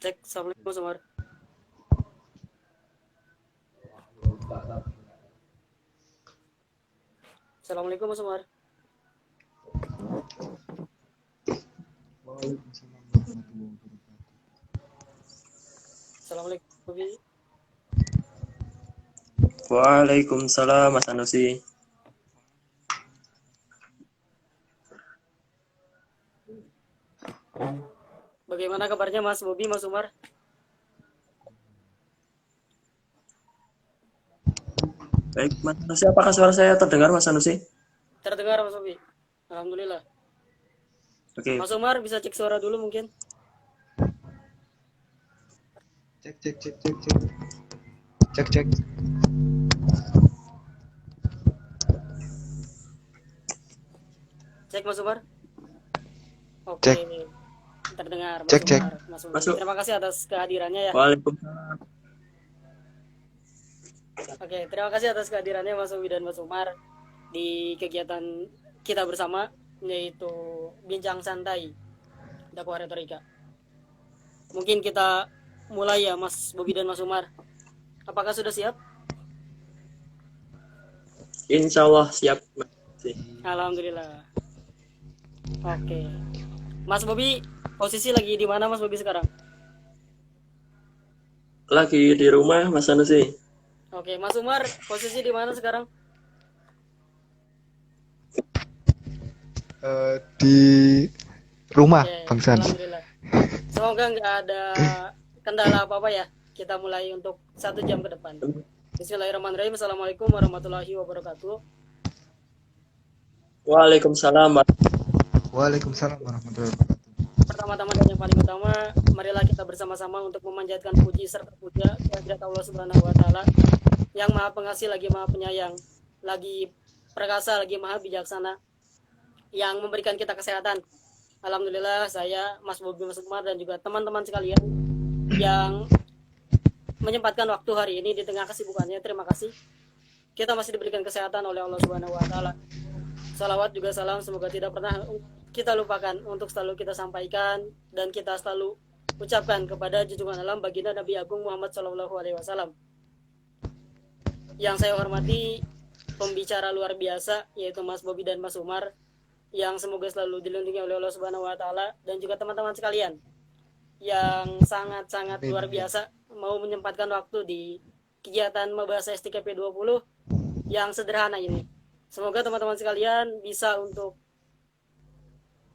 Cek, assalamualaikum Sumar. Assalamualaikum Sumar. Assalamualaikum Bobi. Waalaikumsalam Mas Anusi. Bagaimana kabarnya Mas Bobi, Mas Umar? Baik, Mas Anusi, apakah suara saya terdengar Mas Anusi? Terdengar Mas Bobi. Alhamdulillah. Oke. Mas Umar bisa cek suara dulu mungkin. Cek. Cek. Cek Mas Umar. Oke. Cek. Terdengar Mas Cek. Umar. Mas Bobi. Masuk. Terima kasih atas kehadirannya ya. Waalaikumsalam. Oke, terima kasih atas kehadirannya Mas Bobi dan Mas Umar di kegiatan kita bersama, yaitu Bincang Santai Dakwah Retorika. Mungkin kita mulai ya Mas Bobi dan Mas Umar. Apakah sudah siap? Insya Allah siap. Alhamdulillah. Oke. Mas Bobi, posisi lagi di mana Mas Bobi sekarang? Lagi di rumah Mas Anusi. Oke, Mas Umar, posisi di mana sekarang? Di rumah, Oke, Bang San. alhamdulillah. Semoga nggak ada kendala apa-apa ya. Kita mulai untuk 1 jam ke depan. Bismillahirrahmanirrahim. Assalamualaikum warahmatullahi wabarakatuh. Waalaikumsalam. Waalaikumsalam warahmatullahi wabarakatuh. Pertama-tama dan yang paling utama, marilah kita bersama-sama untuk memanjatkan puji serta puja kehadirat Allah Subhanahu wa taala yang Maha Pengasih lagi Maha Penyayang, lagi perkasa, lagi Maha Bijaksana, yang memberikan kita kesehatan. Alhamdulillah, saya Mas Bobi, Mas Umar, dan juga teman-teman sekalian yang menyempatkan waktu hari ini di tengah kesibukannya. Terima kasih. Kita masih diberikan kesehatan oleh Allah Subhanahu wa taala. Salawat juga salam semoga tidak pernah kita lupakan untuk selalu kita sampaikan dan kita selalu ucapkan kepada junjungan alam baginda Nabi Agung Muhammad SAW. Yang saya hormati pembicara luar biasa yaitu Mas Bobi dan Mas Umar, yang semoga selalu dilindungi oleh Allah Subhanahu wa taala, dan juga teman-teman sekalian yang sangat-sangat luar biasa mau menyempatkan waktu di kegiatan Mabahasa STKP 20 yang sederhana ini. Semoga teman-teman sekalian bisa untuk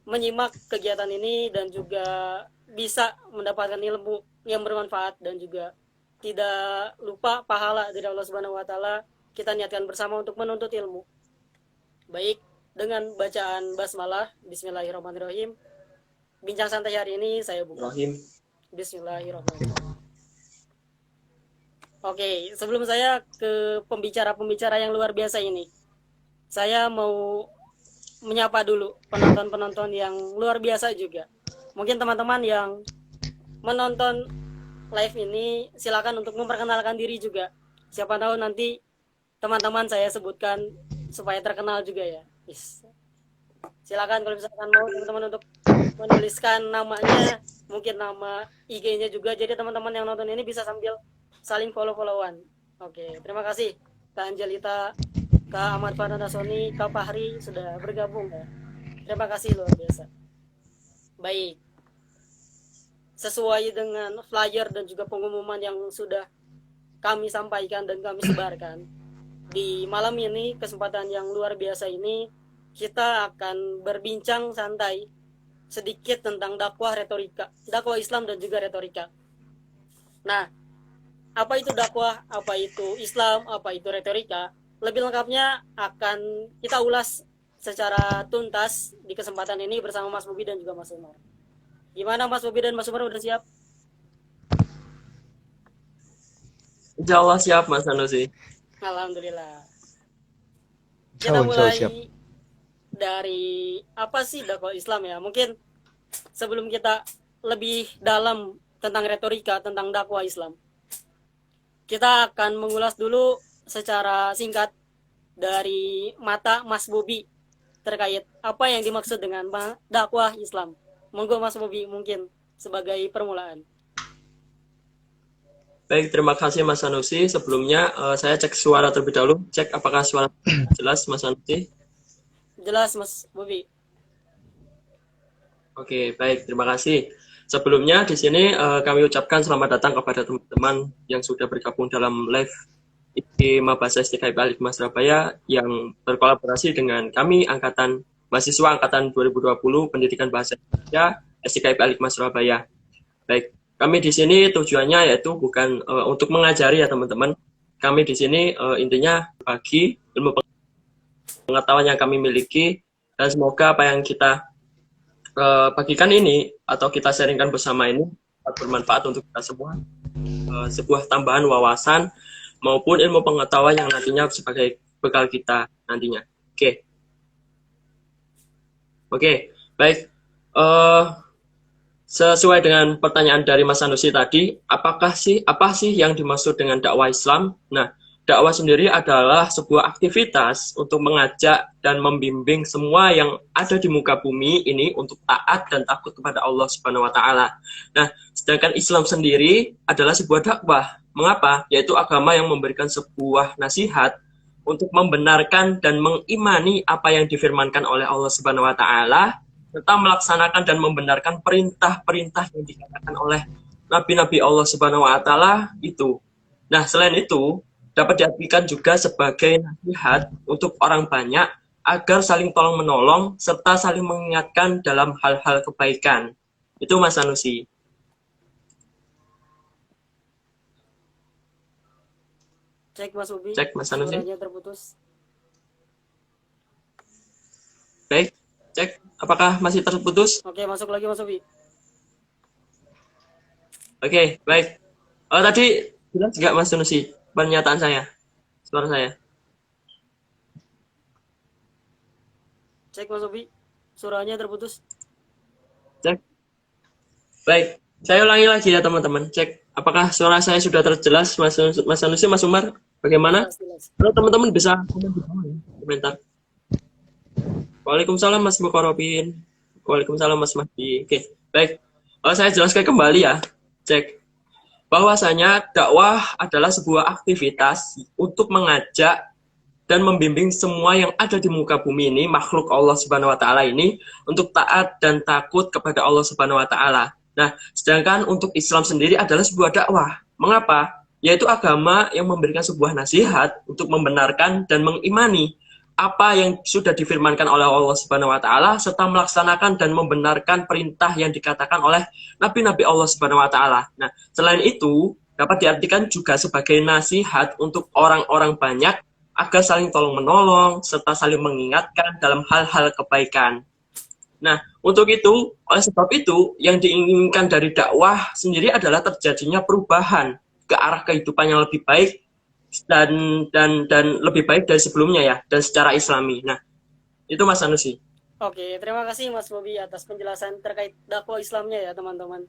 menyimak kegiatan ini dan juga bisa mendapatkan ilmu yang bermanfaat dan juga tidak lupa pahala dari Allah Subhanahu wa taala, kita niatkan bersama untuk menuntut ilmu. Baik dengan bacaan basmalah, bismillahirrahmanirrahim. Bincang santai hari ini saya buka. Rahim. Bismillahirrahmanirrahim. Oke, sebelum saya ke pembicara-pembicara yang luar biasa ini, saya mau menyapa dulu penonton-penonton yang luar biasa juga. Mungkin teman-teman yang menonton live ini silakan untuk memperkenalkan diri juga. Siapa tahu nanti teman-teman saya sebutkan supaya terkenal juga ya. Silakan kalau misalkan mau teman-teman untuk menuliskan namanya, mungkin nama IG-nya juga. Jadi teman-teman yang nonton ini bisa sambil saling follow-followan. Oke, terima kasih Kak Angelita, Kak Ahmad Fernanda Sony, Kak Fahri sudah bergabung ya. Terima kasih luar biasa. Baik. Sesuai dengan flyer dan juga pengumuman yang sudah kami sampaikan dan kami sebarkan, di malam ini, kesempatan yang luar biasa ini, kita akan berbincang santai sedikit tentang dakwah retorika, dakwah Islam dan juga retorika. Nah, apa itu dakwah, apa itu Islam, apa itu retorika? Lebih lengkapnya akan kita ulas secara tuntas di kesempatan ini bersama Mas Bobi dan juga Mas Umar. Gimana Mas Bobi dan Mas Umar, udah siap? Insya Allah siap Mas Sanusi. Alhamdulillah. Insya Kita Allah, mulai siap. dari apa sih dakwah Islam ya? Mungkin sebelum kita lebih dalam tentang retorika, tentang dakwah Islam, kita akan mengulas dulu secara singkat dari mata Mas Bobi terkait apa yang dimaksud dengan dakwah Islam. Monggo Mas Bobi mungkin sebagai permulaan. Baik, terima kasih Mas Sanusi. Sebelumnya saya cek suara terlebih dahulu. Cek apakah suara jelas Mas Sanusi. Jelas Mas Bobi. Oke, baik, terima kasih. Sebelumnya di sini kami ucapkan selamat datang kepada teman-teman yang sudah bergabung dalam live IG Mabasa STKIP Al-Hikmah Surabaya yang berkolaborasi dengan kami mahasiswa angkatan 2020 Pendidikan Bahasa Indonesia STKIP Al-Hikmah Surabaya. Baik, kami di sini tujuannya yaitu bukan untuk mengajari ya teman-teman. Kami di sini intinya bagi ilmu pengetahuan yang kami miliki, dan semoga apa yang kita bagikan ini atau kita sharingkan bersama ini bermanfaat untuk kita semua, sebuah tambahan wawasan maupun ilmu pengetahuan yang nantinya sebagai bekal kita nantinya. Oke, baik. Sesuai dengan pertanyaan dari Mas Sanusi tadi, apa sih yang dimaksud dengan dakwah Islam? Nah, dakwah sendiri adalah sebuah aktivitas untuk mengajak dan membimbing semua yang ada di muka bumi ini untuk taat dan takut kepada Allah Subhanahu wa taala. Nah, sedangkan Islam sendiri adalah sebuah dakwah. Mengapa? Yaitu agama yang memberikan sebuah nasihat untuk membenarkan dan mengimani apa yang difirmankan oleh Allah Subhanahu wa taala, serta melaksanakan dan membenarkan perintah-perintah yang dikatakan oleh nabi-nabi Allah Subhanahu wa taala itu. Nah, selain itu dapat diartikan juga sebagai nasihat untuk orang banyak agar saling tolong-menolong serta saling mengingatkan dalam hal-hal kebaikan. Itu Mas Sanusi. Cek Mas Bobi. Cek Mas Sanusi. Suaranya terputus. Baik, cek apakah masih terputus? Oke, masuk lagi Mas Bobi. Oke, baik. Tadi jelas nggak Mas Sanusi pernyataan saya? Suara saya. Cek Mas Bobi. Suaranya terputus. Cek. Baik, saya ulangi lagi ya teman-teman. Cek apakah suara saya sudah terjelas Mas Sanusi, Mas Umar? Bagaimana? Jelas. Kalau teman-teman bisa komen di bawah ya, komentar. Waalaikumsalam Mas Bukorobin. Waalaikumsalam Mas Mahdi. Oke, baik. Saya jelaskan kembali ya. Cek. Bahwasanya dakwah adalah sebuah aktivitas untuk mengajak dan membimbing semua yang ada di muka bumi ini, makhluk Allah Subhanahu wa taala ini, untuk taat dan takut kepada Allah Subhanahu wa taala. Nah, sedangkan untuk Islam sendiri adalah sebuah dakwah. Mengapa? Yaitu agama yang memberikan sebuah nasihat untuk membenarkan dan mengimani apa yang sudah difirmankan oleh Allah Subhanahu wa taala serta melaksanakan dan membenarkan perintah yang dikatakan oleh nabi-nabi Allah Subhanahu wa taala. Nah, selain itu, dapat diartikan juga sebagai nasihat untuk orang-orang banyak agar saling tolong-menolong serta saling mengingatkan dalam hal-hal kebaikan. Nah, untuk itu, oleh sebab itu, yang diinginkan dari dakwah sendiri adalah terjadinya perubahan ke arah kehidupan yang lebih baik dan lebih baik dari sebelumnya ya, dan secara Islami. Nah, itu Mas Sanusi. Oke, terima kasih Mas Bobi atas penjelasan terkait dakwah Islamnya ya teman-teman.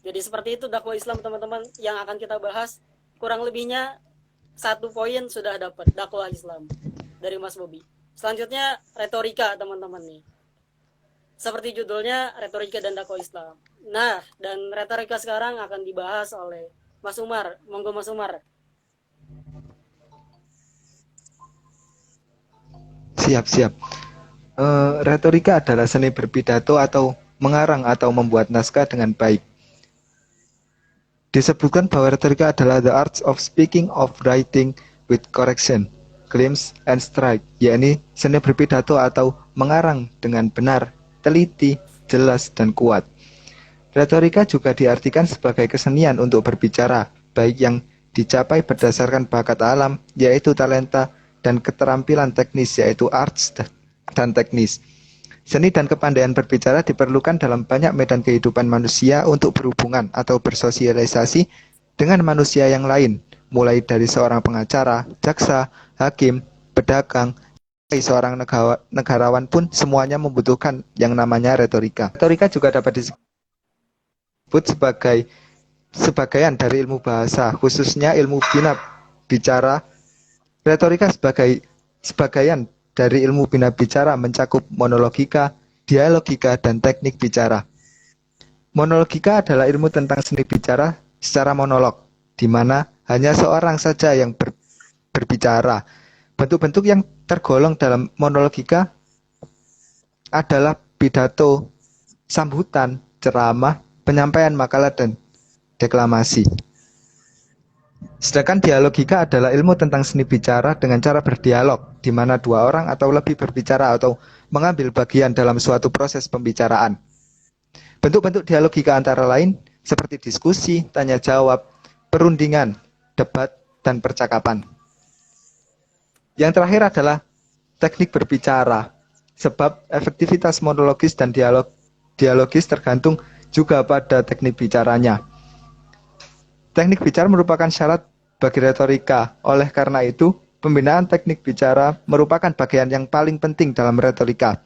Jadi seperti itu dakwah Islam teman-teman yang akan kita bahas. Kurang lebihnya 1 poin sudah dapat dakwah Islam dari Mas Bobi. Selanjutnya retorika teman-teman nih. Seperti judulnya retorika dan dakwah Islam. Nah, dan retorika sekarang akan dibahas oleh Mas Umar. Monggo Mas Umar. Siap. Retorika adalah seni berpidato atau mengarang atau membuat naskah dengan baik. Disebutkan bahwa retorika adalah the art of speaking, of writing with correction, claims, and strike, yakni seni berpidato atau mengarang dengan benar, teliti, jelas, dan kuat. Retorika juga diartikan sebagai kesenian untuk berbicara, baik yang dicapai berdasarkan bakat alam, yaitu talenta, dan keterampilan teknis, yaitu arts dan teknis. Seni dan kepandaian berbicara diperlukan dalam banyak medan kehidupan manusia untuk berhubungan atau bersosialisasi dengan manusia yang lain, mulai dari seorang pengacara, jaksa, hakim, pedagang, seorang negarawan pun semuanya membutuhkan yang namanya retorika. Retorika juga dapat disebut sebagai sebagian dari ilmu bahasa, khususnya ilmu bina bicara. Retorika sebagai sebagian dari ilmu bina bicara mencakup monologika, dialogika, dan teknik bicara. Monologika adalah ilmu tentang seni bicara secara monolog, di mana hanya seorang saja yang berbicara. Bentuk-bentuk yang tergolong dalam monologika adalah pidato, sambutan, ceramah, penyampaian makalah, dan deklamasi. Sedangkan dialogika adalah ilmu tentang seni bicara dengan cara berdialog, di mana 2 orang atau lebih berbicara atau mengambil bagian dalam suatu proses pembicaraan. Bentuk-bentuk dialogika antara lain seperti diskusi, tanya jawab, perundingan, debat, dan percakapan. Yang terakhir adalah teknik berbicara, sebab efektivitas monologis dan dialogis tergantung juga pada teknik bicaranya. Teknik bicara merupakan syarat bagi retorika. Oleh karena itu, pembinaan teknik bicara merupakan bagian yang paling penting dalam retorika.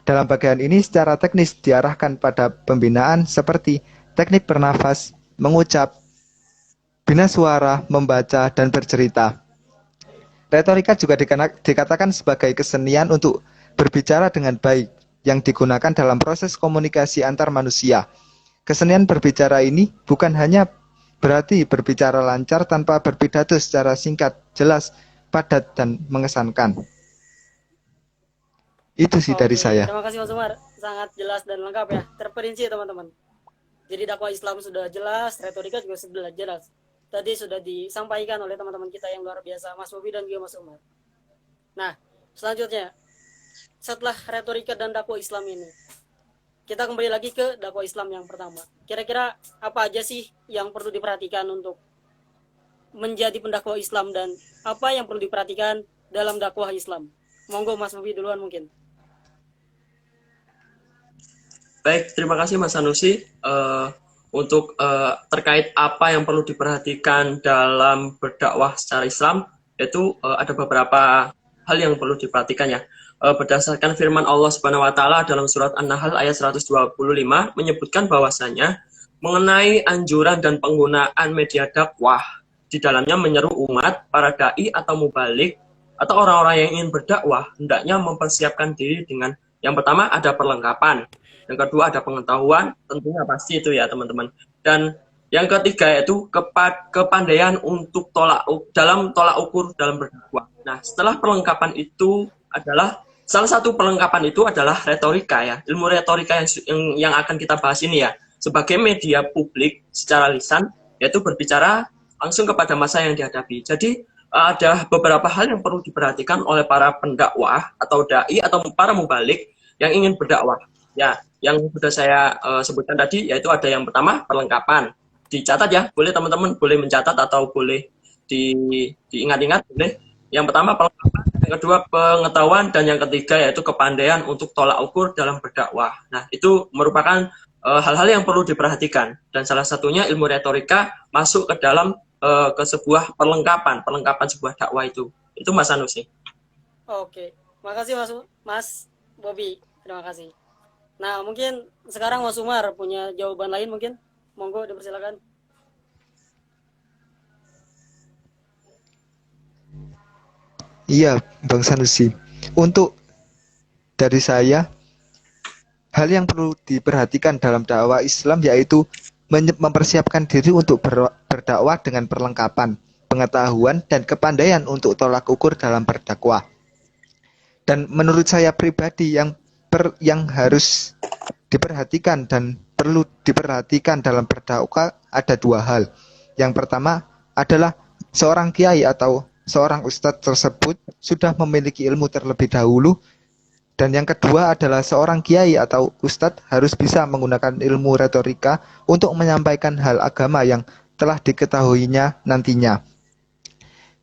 Dalam bagian ini secara teknis diarahkan pada pembinaan seperti teknik bernafas, mengucap, bina suara, membaca, dan bercerita. Retorika juga dikatakan sebagai kesenian untuk berbicara dengan baik yang digunakan dalam proses komunikasi antar manusia. Kesenian berbicara ini bukan hanya berarti berbicara lancar tanpa berpidato secara singkat, jelas, padat, dan mengesankan. Itu sih dari saya. Terima kasih Mas Umar, sangat jelas dan lengkap ya, terperinci teman-teman. Jadi dakwah Islam sudah jelas, retorika juga sudah jelas. Tadi sudah disampaikan oleh teman-teman kita yang luar biasa, Mas Bobi dan juga Mas Umar. Nah, selanjutnya, setelah retorika dan dakwah Islam ini, kita kembali lagi ke dakwah Islam yang pertama. Kira-kira apa aja sih yang perlu diperhatikan untuk menjadi pendakwah Islam dan apa yang perlu diperhatikan dalam dakwah Islam? Monggo Mas Bobi duluan mungkin. Baik, terima kasih Mas Sanusi. Untuk terkait apa yang perlu diperhatikan dalam berdakwah secara Islam, yaitu ada beberapa hal yang perlu diperhatikan ya. Berdasarkan firman Allah Subhanahu wa taala dalam surat An-Nahl ayat 125 menyebutkan bahwasanya mengenai anjuran dan penggunaan media dakwah di dalamnya menyeru umat, para dai atau mubalik atau orang-orang yang ingin berdakwah hendaknya mempersiapkan diri dengan yang pertama ada perlengkapan, yang kedua ada pengetahuan, tentunya pasti itu ya teman-teman, dan yang ketiga yaitu kepandaian untuk dalam tolak ukur dalam berdakwah. Nah, setelah perlengkapan itu adalah salah satu perlengkapan itu adalah retorika ya, ilmu retorika yang akan kita bahas ini ya, sebagai media publik secara lisan, yaitu berbicara langsung kepada massa yang dihadapi. Jadi ada beberapa hal yang perlu diperhatikan oleh para pendakwah atau dai atau para mubalik yang ingin berdakwah. Ya, yang sudah saya sebutkan tadi yaitu ada yang pertama perlengkapan, dicatat ya, boleh teman-teman boleh mencatat atau boleh diingat-ingat, boleh. Yang pertama pelengkapan, yang kedua pengetahuan, dan yang ketiga yaitu kepandaian untuk tolak ukur dalam berdakwah. Nah, itu merupakan hal-hal yang perlu diperhatikan, dan salah satunya ilmu retorika masuk ke dalam ke sebuah perlengkapan sebuah dakwah itu Mas Sanusi. Oke, makasih Mas Bobby, terima kasih. Nah, mungkin sekarang Mas Umar punya jawaban lain mungkin, monggo dipersilakan. Iya, Bang Sanusi. Untuk dari saya, hal yang perlu diperhatikan dalam dakwah Islam yaitu mempersiapkan diri untuk berdakwah dengan perlengkapan, pengetahuan, dan kepandaian untuk tolak ukur dalam berdakwah. Dan menurut saya pribadi yang harus diperhatikan dan perlu diperhatikan dalam berdakwah ada dua hal. Yang pertama adalah seorang kiai atau seorang ustadz tersebut sudah memiliki ilmu terlebih dahulu, dan yang kedua adalah seorang kiai atau ustadz harus bisa menggunakan ilmu retorika untuk menyampaikan hal agama yang telah diketahuinya nantinya.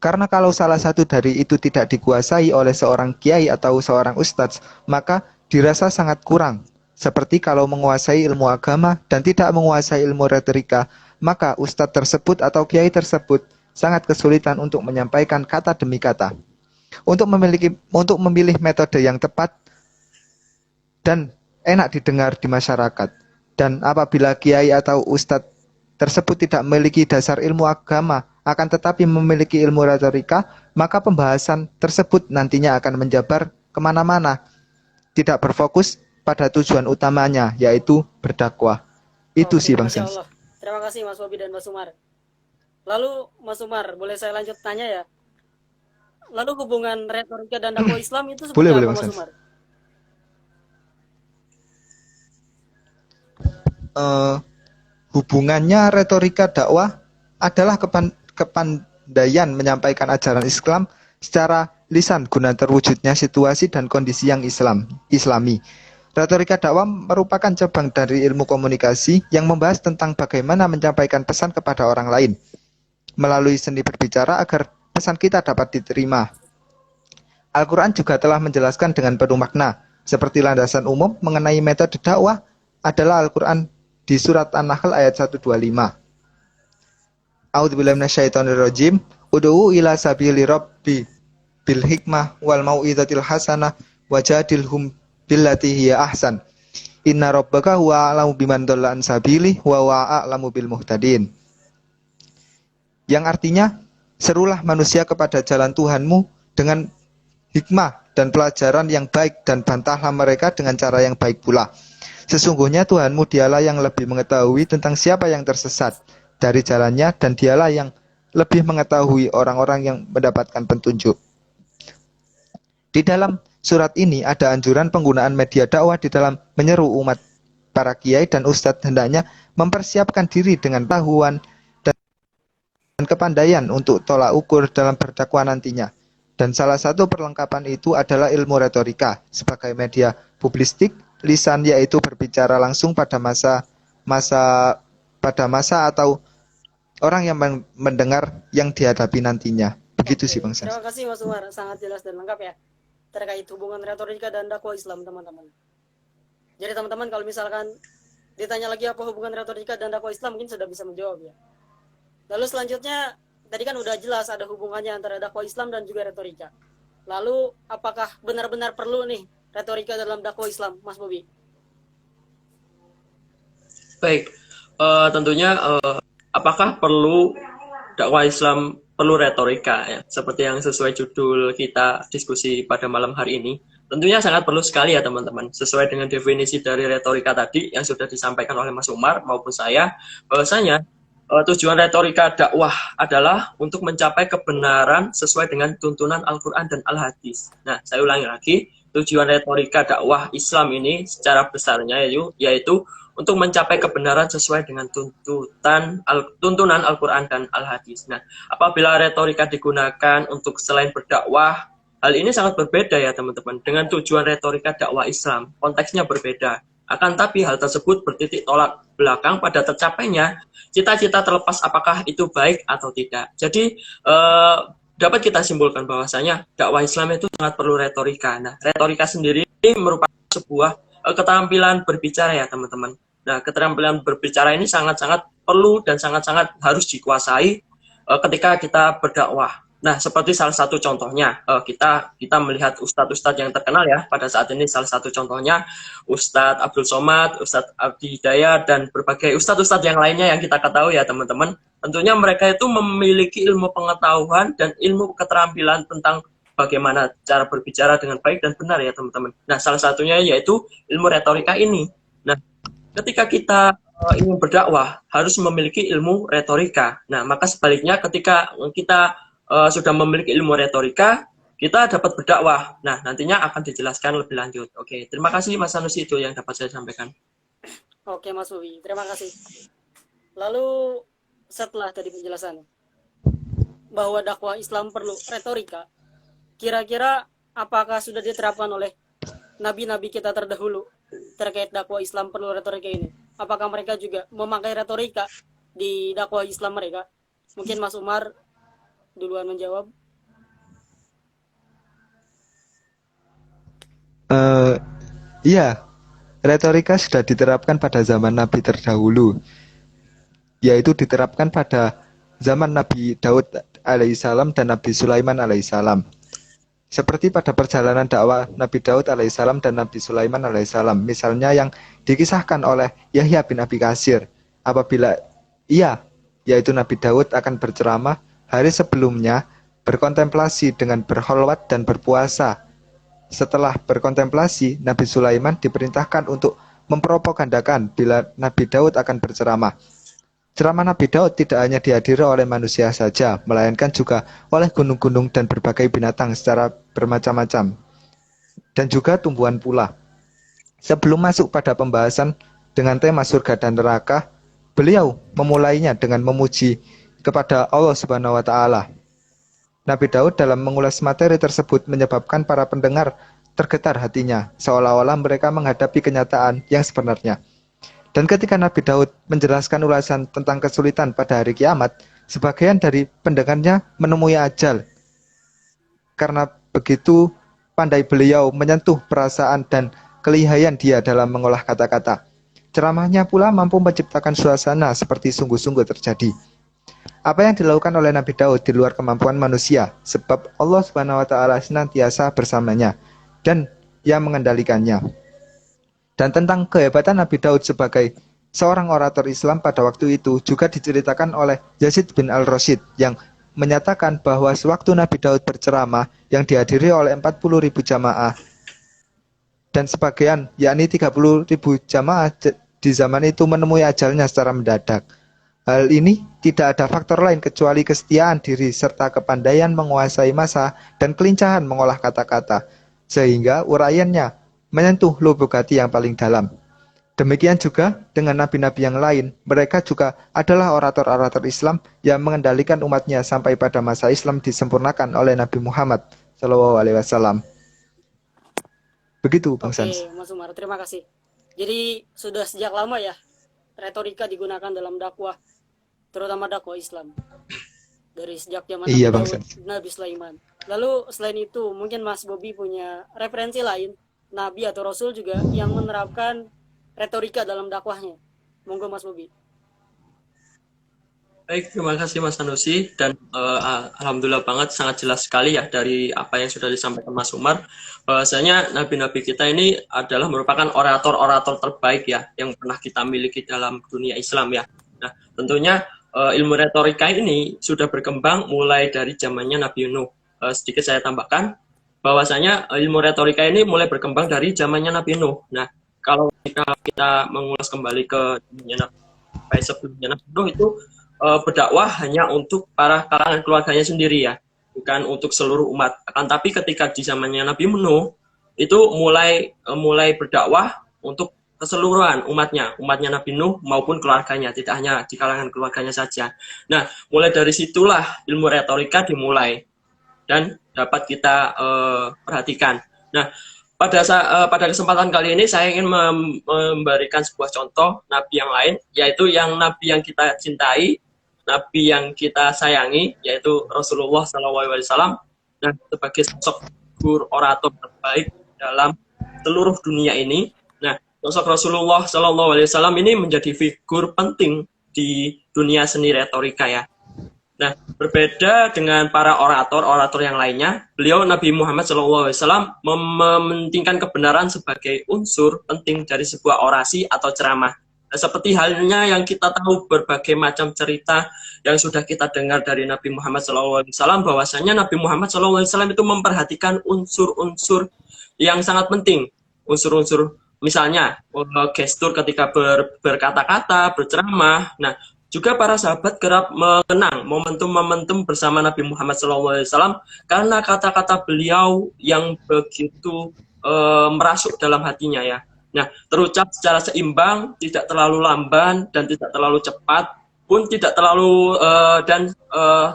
Karena kalau salah satu dari itu tidak dikuasai oleh seorang kiai atau seorang ustadz, maka dirasa sangat kurang. Seperti kalau menguasai ilmu agama dan tidak menguasai ilmu retorika, maka ustadz tersebut atau kiai tersebut sangat kesulitan untuk menyampaikan kata demi kata. Untuk memilih metode yang tepat dan enak didengar di masyarakat. Dan apabila kiai atau ustadz tersebut tidak memiliki dasar ilmu agama, akan tetapi memiliki ilmu retorika, maka pembahasan tersebut nantinya akan menjabar kemana-mana, tidak berfokus pada tujuan utamanya, yaitu berdakwah. Itu sih Bang Sens. Terima kasih Mas Bobby dan Mas Umar. Lalu Mas Umar, boleh saya lanjut tanya ya? Lalu hubungan retorika dan dakwah Islam itu seperti apa Mas Umar? Hubungannya retorika dakwah adalah kepandaian menyampaikan ajaran Islam secara lisan guna terwujudnya situasi dan kondisi yang islami. Retorika dakwah merupakan cabang dari ilmu komunikasi yang membahas tentang bagaimana menyampaikan pesan kepada orang lain melalui seni berbicara agar pesan kita dapat diterima. Al-Quran juga telah menjelaskan dengan penuh makna, seperti landasan umum mengenai metode dakwah adalah Al-Quran di surat An-Nahl ayat 125. A'udzubillahi minasyaitonirrajim. Ud'u ila sabili rabbi bil hikmah wal mau'izatil hasanah wajadilhum billati hiya ahsan. Inna rabbaka huwa a'lamu biman dhalla an sabili wa huwa a'lamu bil muhtadin. Yang artinya, serulah manusia kepada jalan Tuhanmu dengan hikmah dan pelajaran yang baik, dan bantahlah mereka dengan cara yang baik pula. Sesungguhnya Tuhanmu dialah yang lebih mengetahui tentang siapa yang tersesat dari jalannya, dan dialah yang lebih mengetahui orang-orang yang mendapatkan petunjuk. Di dalam surat ini ada anjuran penggunaan media dakwah di dalam menyeru umat. Para kiai dan ustadz hendaknya mempersiapkan diri dengan pengetahuan dan kepandaian untuk tolak ukur dalam berdakwah nantinya. Dan salah satu perlengkapan itu adalah ilmu retorika sebagai media publistik lisan, yaitu berbicara langsung pada masa atau orang yang mendengar yang dihadapi nantinya. Begitu sih Bang Sens. Terima kasih Mas Umar, sangat jelas dan lengkap ya terkait hubungan retorika dan dakwah Islam, teman-teman. Jadi teman-teman kalau misalkan ditanya lagi apa hubungan retorika dan dakwah Islam, mungkin sudah bisa menjawab ya. Lalu selanjutnya, tadi kan udah jelas ada hubungannya antara dakwah Islam dan juga retorika. Lalu apakah benar-benar perlu nih retorika dalam dakwah Islam, Mas Bobby? Baik, tentunya apakah perlu dakwah Islam perlu retorika ya, seperti yang sesuai judul kita diskusi pada malam hari ini. Tentunya sangat perlu sekali ya teman-teman, sesuai dengan definisi dari retorika tadi yang sudah disampaikan oleh Mas Umar maupun saya, bahwasanya tujuan retorika dakwah adalah untuk mencapai kebenaran sesuai dengan tuntunan Al-Quran dan Al-Hadis. Nah, saya ulangi lagi, tujuan retorika dakwah Islam ini secara besarnya yaitu untuk mencapai kebenaran sesuai dengan tuntunan Al-Quran dan Al-Hadis. Nah, apabila retorika digunakan untuk selain berdakwah, hal ini sangat berbeda ya teman-teman. Dengan tujuan retorika dakwah Islam, konteksnya berbeda. Akan tapi hal tersebut bertitik tolak belakang pada tercapainya cita-cita terlepas apakah itu baik atau tidak. Jadi dapat kita simpulkan bahwasanya dakwah Islam itu sangat perlu retorika. Nah, retorika sendiri merupakan sebuah keterampilan berbicara ya teman-teman. Nah, keterampilan berbicara ini sangat-sangat perlu dan sangat-sangat harus dikuasai ketika kita berdakwah. Nah, seperti salah satu contohnya, kita melihat ustadz-ustadz yang terkenal ya pada saat ini. Salah satu contohnya Ustadz Abdul Somad, Ustadz Abdi Hidayat, dan berbagai ustadz-ustadz yang lainnya yang kita ketahui ya teman-teman. Tentunya mereka itu memiliki ilmu pengetahuan dan ilmu keterampilan tentang bagaimana cara berbicara dengan baik dan benar ya teman-teman. Nah, salah satunya yaitu ilmu retorika ini. Nah, ketika kita ingin berdakwah harus memiliki ilmu retorika. Nah, maka sebaliknya ketika kita sudah memiliki ilmu retorika, kita dapat berdakwah. Nah, nantinya akan dijelaskan lebih lanjut. Oke, terima kasih Mas Sanusi, itu yang dapat saya sampaikan. Oke Mas Bobi, terima kasih. Lalu setelah tadi penjelasan bahwa dakwah Islam perlu retorika, kira-kira apakah sudah diterapkan oleh nabi-nabi kita terdahulu terkait dakwah Islam perlu retorika ini? Apakah mereka juga memakai retorika di dakwah Islam mereka? Mungkin Mas Umar duluan menjawab. Iya, retorika sudah diterapkan pada zaman Nabi terdahulu, yaitu diterapkan pada zaman Nabi Daud alaihissalam dan Nabi Sulaiman alaihissalam. Seperti pada perjalanan dakwah Nabi Daud alaihissalam dan Nabi Sulaiman alaihissalam, misalnya yang dikisahkan oleh Yahya bin Abi Katsir, apabila yaitu Nabi Daud akan berceramah, hari sebelumnya berkontemplasi dengan berkholwat dan berpuasa. Setelah berkontemplasi, Nabi Sulaiman diperintahkan untuk mempropagandakan bila Nabi Daud akan berceramah. Ceramah Nabi Daud tidak hanya dihadiri oleh manusia saja, melainkan juga oleh gunung-gunung dan berbagai binatang secara bermacam-macam, dan juga tumbuhan pula. Sebelum masuk pada pembahasan dengan tema surga dan neraka, beliau memulainya dengan memuji kepada Allah Subhanahu wa Ta'ala. Nabi Daud dalam mengulas materi tersebut menyebabkan para pendengar tergetar hatinya, seolah-olah mereka menghadapi kenyataan yang sebenarnya. Dan ketika Nabi Daud menjelaskan ulasan tentang kesulitan pada hari kiamat, sebagian dari pendengarnya menemui ajal. Karena begitu pandai beliau menyentuh perasaan dan kelihayan dia dalam mengolah kata-kata. Ceramahnya pula mampu menciptakan suasana seperti sungguh-sungguh terjadi. Apa yang dilakukan oleh Nabi Daud di luar kemampuan manusia, sebab Allah Subhanahu wa Ta'ala senantiasa bersamanya dan yang mengendalikannya. Dan tentang kehebatan Nabi Daud sebagai seorang orator Islam pada waktu itu juga diceritakan oleh Yazid bin Al-Rasyid yang menyatakan bahwa sewaktu Nabi Daud berceramah yang dihadiri oleh 40.000 jamaah dan sebagian yakni 30.000 jamaah di zaman itu menemui ajalnya secara mendadak. Hal ini tidak ada faktor lain kecuali kesetiaan diri serta kepandaian menguasai masa dan kelincahan mengolah kata-kata, sehingga uraiannya menyentuh lubuk hati yang paling dalam. Demikian juga dengan nabi-nabi yang lain, mereka juga adalah orator-orator Islam yang mengendalikan umatnya sampai pada masa Islam disempurnakan oleh Nabi Muhammad SAW. Begitu Bang Sans. Oke Mas Umar, terima kasih. Jadi sudah sejak lama ya retorika digunakan dalam dakwah, terutama dakwah Islam, dari sejak zaman Nabi Sulaiman. Lalu selain itu mungkin Mas Bobi punya referensi lain, Nabi atau Rasul juga yang menerapkan retorika dalam dakwahnya. Monggo Mas Bobi. Baik, terima kasih Mas Sanusi, dan alhamdulillah banget, sangat jelas sekali ya dari apa yang sudah disampaikan Mas Umar, bahwasanya nabi-nabi kita ini adalah merupakan orator-orator terbaik ya yang pernah kita miliki dalam dunia Islam ya. Nah, tentunya ilmu retorika ini sudah berkembang mulai dari zamannya Nabi Nuh. Sedikit saya tambahkan bahwasanya ilmu retorika ini mulai berkembang dari zamannya Nabi Nuh. Nah, kalau kita mengulas kembali ke sebelumnya Nabi Nuh itu berdakwah hanya untuk para kalangan keluarganya sendiri ya, bukan untuk seluruh umat. Akan tapi ketika di zamannya Nabi Nuh itu mulai berdakwah untuk keseluruhan umatnya Nabi Nuh maupun keluarganya, tidak hanya di kalangan keluarganya saja. Nah, mulai dari situlah ilmu retorika dimulai dan dapat kita perhatikan. Nah, pada kesempatan kali ini saya ingin memberikan sebuah contoh nabi yang lain, yaitu yang nabi yang kita cintai, nabi yang kita sayangi, yaitu Rasulullah SAW. Nah, sebagai sosok figur orator terbaik dalam seluruh dunia ini. Nah, sosok Rasulullah SAW ini menjadi figur penting di dunia seni retorika ya. Nah, berbeda dengan para orator yang lainnya, beliau Nabi Muhammad SAW mementingkan kebenaran sebagai unsur penting dari sebuah orasi atau ceramah. Nah, seperti halnya yang kita tahu berbagai macam cerita yang sudah kita dengar dari Nabi Muhammad SAW, bahwasanya Nabi Muhammad SAW itu memperhatikan unsur-unsur yang sangat penting. Unsur-unsur misalnya gestur ketika berkata-kata, berceramah. Nah, juga para sahabat kerap mengenang momentum-momentum bersama Nabi Muhammad SAW karena kata-kata beliau yang begitu merasuk dalam hatinya ya. Nah, terucap secara seimbang, tidak terlalu lamban dan tidak terlalu cepat, pun tidak terlalu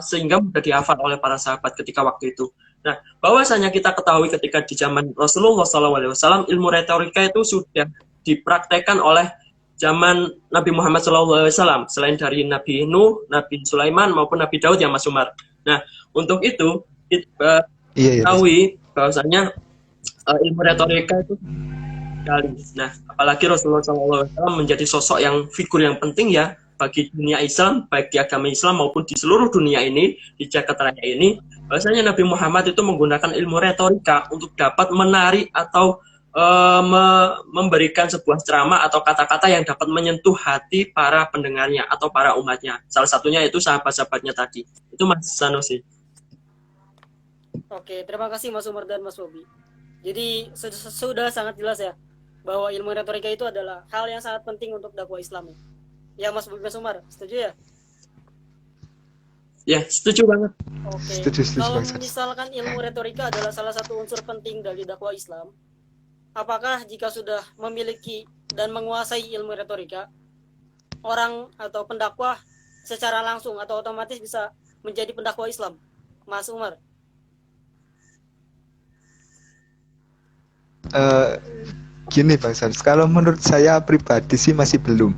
sehingga mudah dihafal oleh para sahabat ketika waktu itu. Nah, bahwasanya kita ketahui ketika di zaman Rasulullah SAW, ilmu retorika itu sudah dipraktekkan oleh zaman Nabi Muhammad SAW, selain dari Nabi Nuh, Nabi Sulaiman maupun Nabi Daud yang Mas Umar. Nah, untuk itu kita ketahui bahwasanya ilmu retorika itu sekali. Nah, apalagi Rasulullah SAW menjadi sosok yang figur yang penting ya bagi dunia Islam, baik di agama Islam maupun di seluruh dunia ini, di jagat raya ini. Bahwasanya Nabi Muhammad itu menggunakan ilmu retorika untuk dapat menarik atau memberikan sebuah ceramah atau kata-kata yang dapat menyentuh hati para pendengarnya atau para umatnya. Salah satunya itu sahabat-sahabatnya tadi. Itu Mas Sanusi. Oke, terima kasih Mas Umar dan Mas Bobi. Jadi sudah sangat jelas ya bahwa ilmu retorika itu adalah hal yang sangat penting untuk dakwah Islam. Ya Mas Bobi, Mas Umar, setuju ya? Ya, setuju banget. Oke. Setuju Kalau banget. misalkan ilmu retorika adalah salah satu unsur penting dari dakwah Islam, apakah jika sudah memiliki dan menguasai ilmu retorika, orang atau pendakwah secara langsung atau otomatis bisa menjadi pendakwah Islam? Mas Umar. Gini Bang Sans, kalau menurut saya pribadi sih masih belum.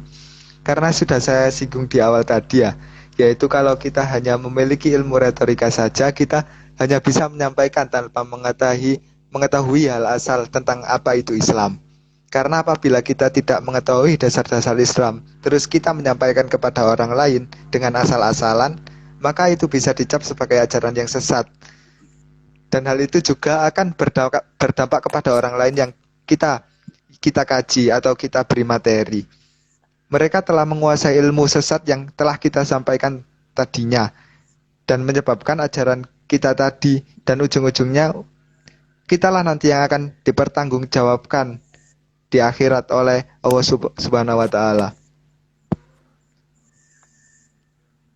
Karena sudah saya singgung di awal tadi ya, yaitu kalau kita hanya memiliki ilmu retorika saja, kita hanya bisa menyampaikan tanpa mengetahui hal asal tentang apa itu Islam. Karena apabila kita tidak mengetahui dasar-dasar Islam, terus kita menyampaikan kepada orang lain dengan asal-asalan, maka itu bisa dicap sebagai ajaran yang sesat. Dan hal itu juga akan berdampak kepada orang lain yang kita kaji atau kita beri materi. Mereka telah menguasai ilmu sesat yang telah kita sampaikan tadinya dan menyebabkan ajaran kita tadi, dan ujung-ujungnya kitalah nanti yang akan dipertanggungjawabkan di akhirat oleh Allah Subhanahu wa Ta'ala.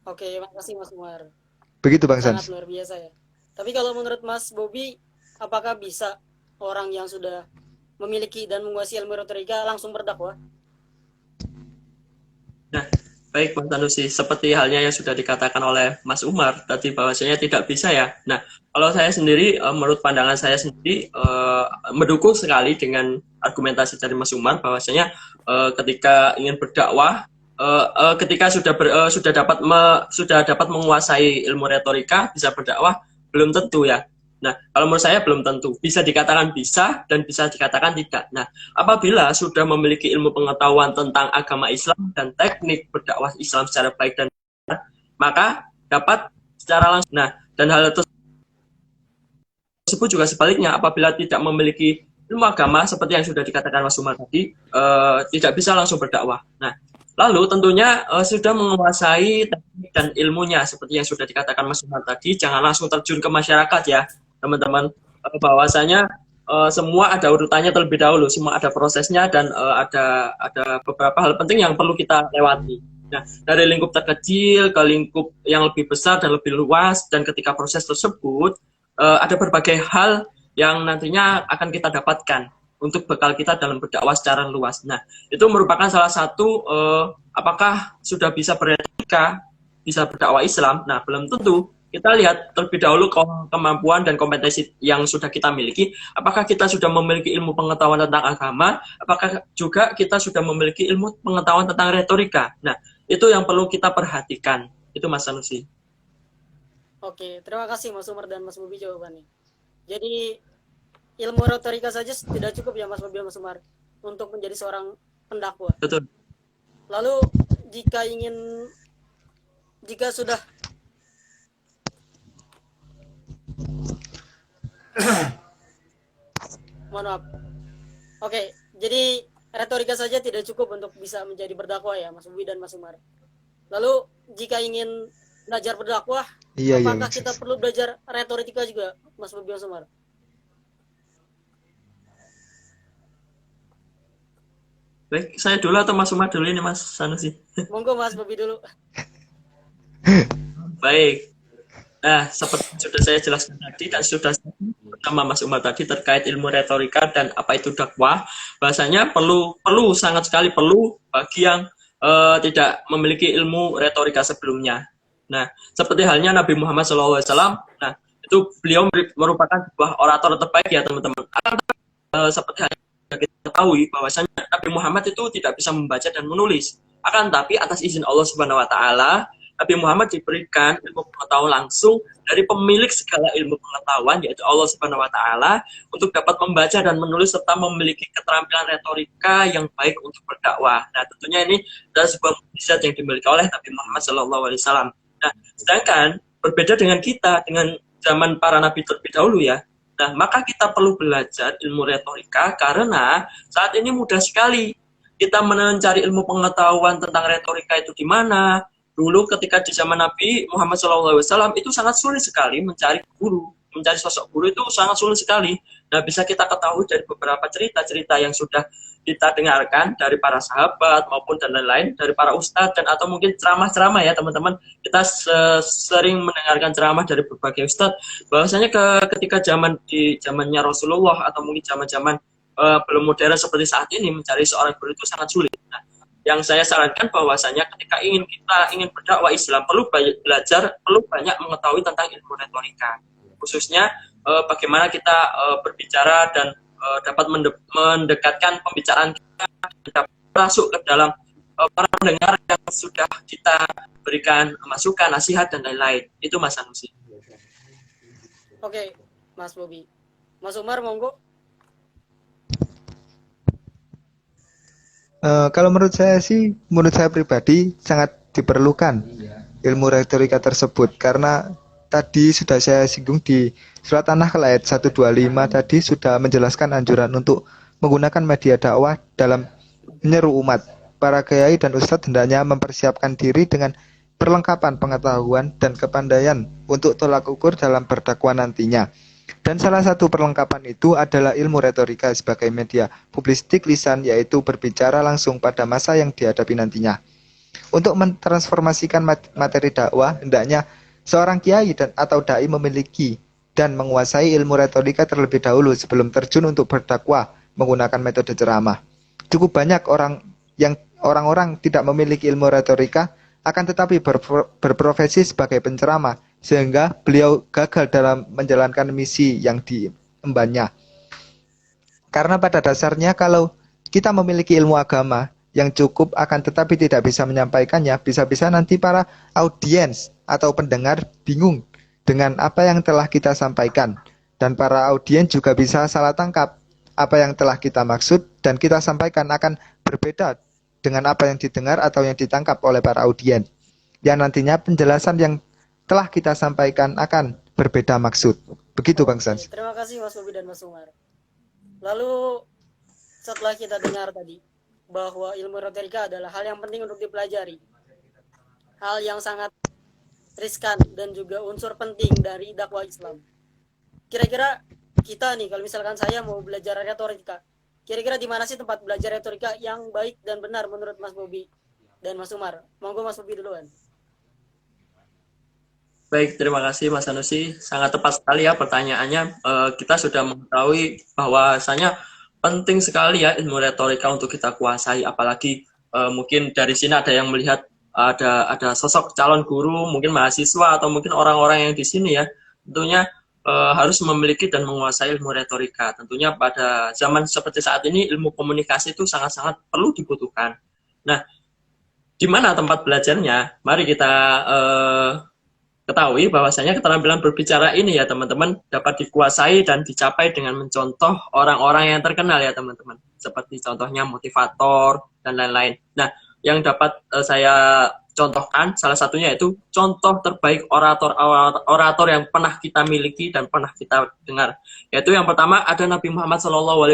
Oke, makasih Mas Umar. Begitu Bang Sans. Sangat luar biasa ya. Tapi kalau menurut Mas Bobi, apakah bisa orang yang sudah memiliki dan menguasai ilmu retorika langsung berdakwah? Nah, baik Mas Sanusi, seperti halnya yang sudah dikatakan oleh Mas Umar tadi bahwasanya tidak bisa ya. Nah, kalau saya sendiri, menurut pandangan saya sendiri, mendukung sekali dengan argumentasi dari Mas Umar bahwasanya ketika ingin berdakwah, ketika sudah dapat menguasai ilmu retorika bisa berdakwah, belum tentu ya. Nah, kalau menurut saya belum tentu. Bisa dikatakan bisa dan bisa dikatakan tidak. Nah, apabila sudah memiliki ilmu pengetahuan tentang agama Islam dan teknik berdakwah Islam secara baik dan benar, maka dapat secara langsung. Nah, dan hal tersebut juga sebaliknya, apabila tidak memiliki ilmu agama seperti yang sudah dikatakan Mas Umar tadi, tidak bisa langsung berdakwah. Nah, lalu tentunya sudah menguasai teknik dan ilmunya seperti yang sudah dikatakan Mas Umar tadi, jangan langsung terjun ke masyarakat ya teman-teman, bahwasanya semua ada urutannya terlebih dahulu, semua ada prosesnya dan ada beberapa hal penting yang perlu kita lewati. Nah, dari lingkup terkecil ke lingkup yang lebih besar dan lebih luas, dan ketika proses tersebut ada berbagai hal yang nantinya akan kita dapatkan untuk bekal kita dalam berdakwah secara luas. Nah, itu merupakan salah satu apakah sudah bisa beretika, bisa berdakwah Islam. Nah, belum tentu. kita lihat terlebih dahulu kemampuan dan kompetensi yang sudah kita miliki. Apakah kita sudah memiliki ilmu pengetahuan tentang agama? Apakah juga kita sudah memiliki ilmu pengetahuan tentang retorika? Nah, itu yang perlu kita perhatikan. Itu Mas Sanusi. Oke, terima kasih Mas Umar dan Mas Bobi jawabannya. Jadi ilmu retorika saja tidak cukup ya Mas Bobi dan Mas Umar untuk menjadi seorang pendakwa. Betul. Lalu jika sudah mohon maaf. Oke, jadi retorika saja tidak cukup untuk bisa menjadi berdakwah ya Mas Bobi dan Mas Umar. Lalu jika ingin belajar berdakwah, apakah kita perlu belajar retorika juga Mas Bobi dan Mas Umar? Baik, saya dulu atau Mas Umar dulu ini Mas Sanusi? Monggo Mas Bobi dulu. Baik. Nah, seperti sudah saya jelaskan tadi dan sudah bersama Mas Umar tadi terkait ilmu retorika dan apa itu dakwah, bahasanya sangat sekali perlu bagi yang tidak memiliki ilmu retorika sebelumnya. Nah, seperti halnya Nabi Muhammad SAW, nah itu beliau merupakan sebuah orator terbaik ya teman-teman. Seperti halnya kita ketahui bahwasanya Nabi Muhammad itu tidak bisa membaca dan menulis. Akan tapi atas izin Allah Subhanahu wa taala, Nabi Muhammad diberikan ilmu pengetahuan langsung dari pemilik segala ilmu pengetahuan, yaitu Allah Subhanahu wa taala, untuk dapat membaca dan menulis serta memiliki keterampilan retorika yang baik untuk berdakwah. Nah, tentunya ini adalah sebuah mukjizat yang dimiliki oleh Nabi Muhammad SAW. Nah, sedangkan berbeda dengan kita, dengan zaman para nabi terlebih dahulu ya. Nah, maka kita perlu belajar ilmu retorika karena saat ini mudah sekali kita mencari ilmu pengetahuan tentang retorika itu di mana. Dulu ketika di zaman Nabi Muhammad SAW itu sangat sulit sekali mencari sosok guru itu sangat sulit sekali. Nah, bisa kita ketahui dari beberapa cerita-cerita yang sudah kita dengarkan dari para sahabat maupun dan lain-lain, dari para ustadz dan atau mungkin ceramah-ceramah ya teman-teman. Kita sering mendengarkan ceramah dari berbagai ustadz, bahwasanya ketika di zamannya Rasulullah atau mungkin zaman-zaman belum modern seperti saat ini, mencari seorang guru itu sangat sulit. Nah, yang saya sarankan bahwasanya ketika kita ingin berdakwah Islam perlu banyak mengetahui tentang ilmu retorika, khususnya bagaimana kita berbicara dan dapat mendekatkan pembicaraan kita masuk ke dalam para pendengar yang sudah kita berikan masukan, nasihat dan lain-lain. Itu Mas Sanusi. Oke, Mas Bobi. Mas Umar, monggo. Kalau menurut saya pribadi sangat diperlukan ilmu retorika tersebut karena tadi sudah saya singgung di surat An-Nahl ayat 125 tadi sudah menjelaskan anjuran untuk menggunakan media dakwah dalam menyeru umat. Para kiai dan ustadz hendaknya mempersiapkan diri dengan perlengkapan pengetahuan dan kepandaian untuk tolak ukur dalam berdakwah nantinya. Dan salah satu perlengkapan itu adalah ilmu retorika sebagai media publistik lisan, yaitu berbicara langsung pada masa yang dihadapi nantinya. Untuk mentransformasikan materi dakwah, hendaknya seorang kiai atau dai memiliki dan menguasai ilmu retorika terlebih dahulu sebelum terjun untuk berdakwah menggunakan metode ceramah. Cukup banyak orang-orang tidak memiliki ilmu retorika, akan tetapi berprofesi sebagai penceramah, sehingga beliau gagal dalam menjalankan misi yang diembannya. Karena pada dasarnya kalau kita memiliki ilmu agama yang cukup akan tetapi tidak bisa menyampaikannya, bisa-bisa nanti para audiens atau pendengar bingung dengan apa yang telah kita sampaikan. Dan para audiens juga bisa salah tangkap apa yang telah kita maksud dan kita sampaikan akan berbeda dengan apa yang didengar atau yang ditangkap oleh para audiens. Yang nantinya penjelasan yang telah kita sampaikan akan berbeda maksud. Begitu Bang Sans. Terima kasih Mas Bobi dan Mas Umar. Lalu setelah kita dengar tadi bahwa ilmu retorika adalah hal yang penting untuk dipelajari, hal yang sangat riskan dan juga unsur penting dari dakwah Islam. Kira-kira kita nih, kalau misalkan saya mau belajar retorika, kira-kira di mana sih tempat belajar retorika yang baik dan benar menurut Mas Bobi dan Mas Umar? Monggo Mas Bobi duluan. Baik, terima kasih Mas Sanusi. Sangat tepat sekali ya pertanyaannya. Kita sudah mengetahui bahwasanya penting sekali ya ilmu retorika untuk kita kuasai. Apalagi mungkin dari sini ada yang melihat ada sosok calon guru, mungkin mahasiswa atau mungkin orang-orang yang di sini ya, tentunya harus memiliki dan menguasai ilmu retorika. Tentunya pada zaman seperti saat ini ilmu komunikasi itu sangat-sangat perlu dibutuhkan. Nah, di mana tempat belajarnya? Mari kita ketahui bahwasanya keterampilan berbicara ini ya teman-teman dapat dikuasai dan dicapai dengan mencontoh orang-orang yang terkenal ya teman-teman. Seperti contohnya motivator dan lain-lain. Nah, yang dapat saya contohkan salah satunya itu contoh terbaik orator yang pernah kita miliki dan pernah kita dengar. Yaitu yang pertama ada Nabi Muhammad SAW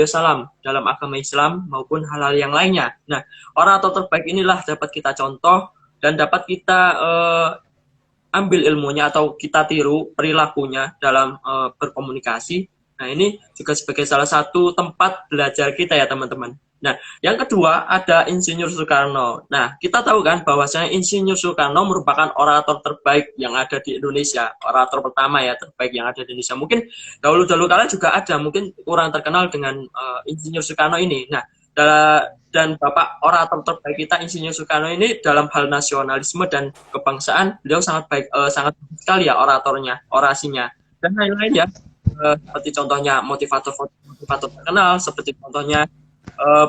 dalam agama Islam maupun hal-hal yang lainnya. Nah, orator terbaik inilah dapat kita contoh dan dapat kita ambil ilmunya atau kita tiru perilakunya dalam berkomunikasi. Nah, ini juga sebagai salah satu tempat belajar kita ya teman-teman. Nah, yang kedua ada Insinyur Soekarno. Nah, kita tahu kan bahwasanya Insinyur Soekarno merupakan orator terbaik yang ada di Indonesia. Orator pertama ya terbaik yang ada di Indonesia. Mungkin dahulu-dahulu kala juga ada, mungkin kurang terkenal dengan Insinyur Soekarno ini. Nah, dan Bapak orator terbaik kita Insinyur Soekarno ini dalam hal nasionalisme dan kebangsaan beliau sangat baik, sangat baik sekali ya oratornya, orasinya dan lain-lain ya, seperti contohnya motivator terkenal, seperti contohnya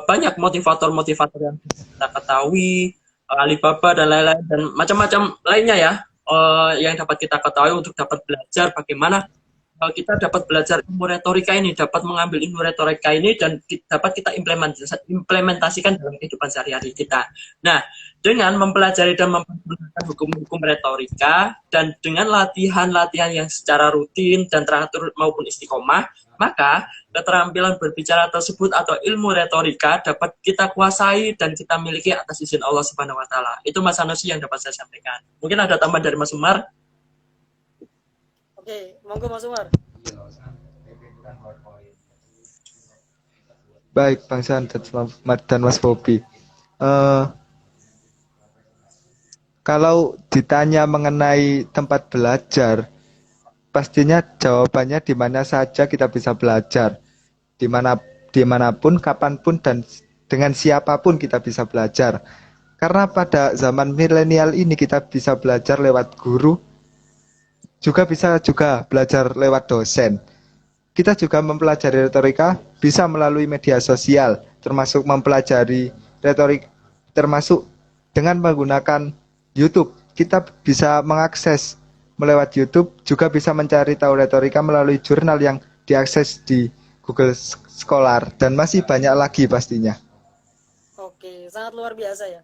banyak motivator yang kita ketahui, Alibaba dan lain-lain dan macam-macam lainnya ya, yang dapat kita ketahui untuk dapat belajar bagaimana kita dapat belajar ilmu retorika ini, dapat mengambil ilmu retorika ini dan dapat kita implementasikan dalam kehidupan sehari-hari kita. Nah, dengan mempelajari dan mempelajari hukum-hukum retorika dan dengan latihan-latihan yang secara rutin dan teratur maupun istiqomah, maka keterampilan berbicara tersebut atau ilmu retorika dapat kita kuasai dan kita miliki atas izin Allah Subhanahu wa taala. Itu Mas Sanusi yang dapat saya sampaikan. Mungkin ada tambahan dari Mas Umar. Oke, monggo Mas Umar. Baik, Bang San dan Mas Bobi. Kalau ditanya mengenai tempat belajar, pastinya jawabannya di mana saja kita bisa belajar. Dimanapun, kapanpun, dan dengan siapapun kita bisa belajar. Karena pada zaman milenial ini kita bisa belajar lewat guru, juga bisa belajar lewat dosen. Kita juga mempelajari retorika bisa melalui media sosial, termasuk mempelajari retorik, termasuk dengan menggunakan YouTube. Kita bisa mengakses melewat YouTube, juga bisa mencari tahu retorika melalui jurnal yang diakses di Google Scholar, dan masih banyak lagi pastinya. Oke, sangat luar biasa ya.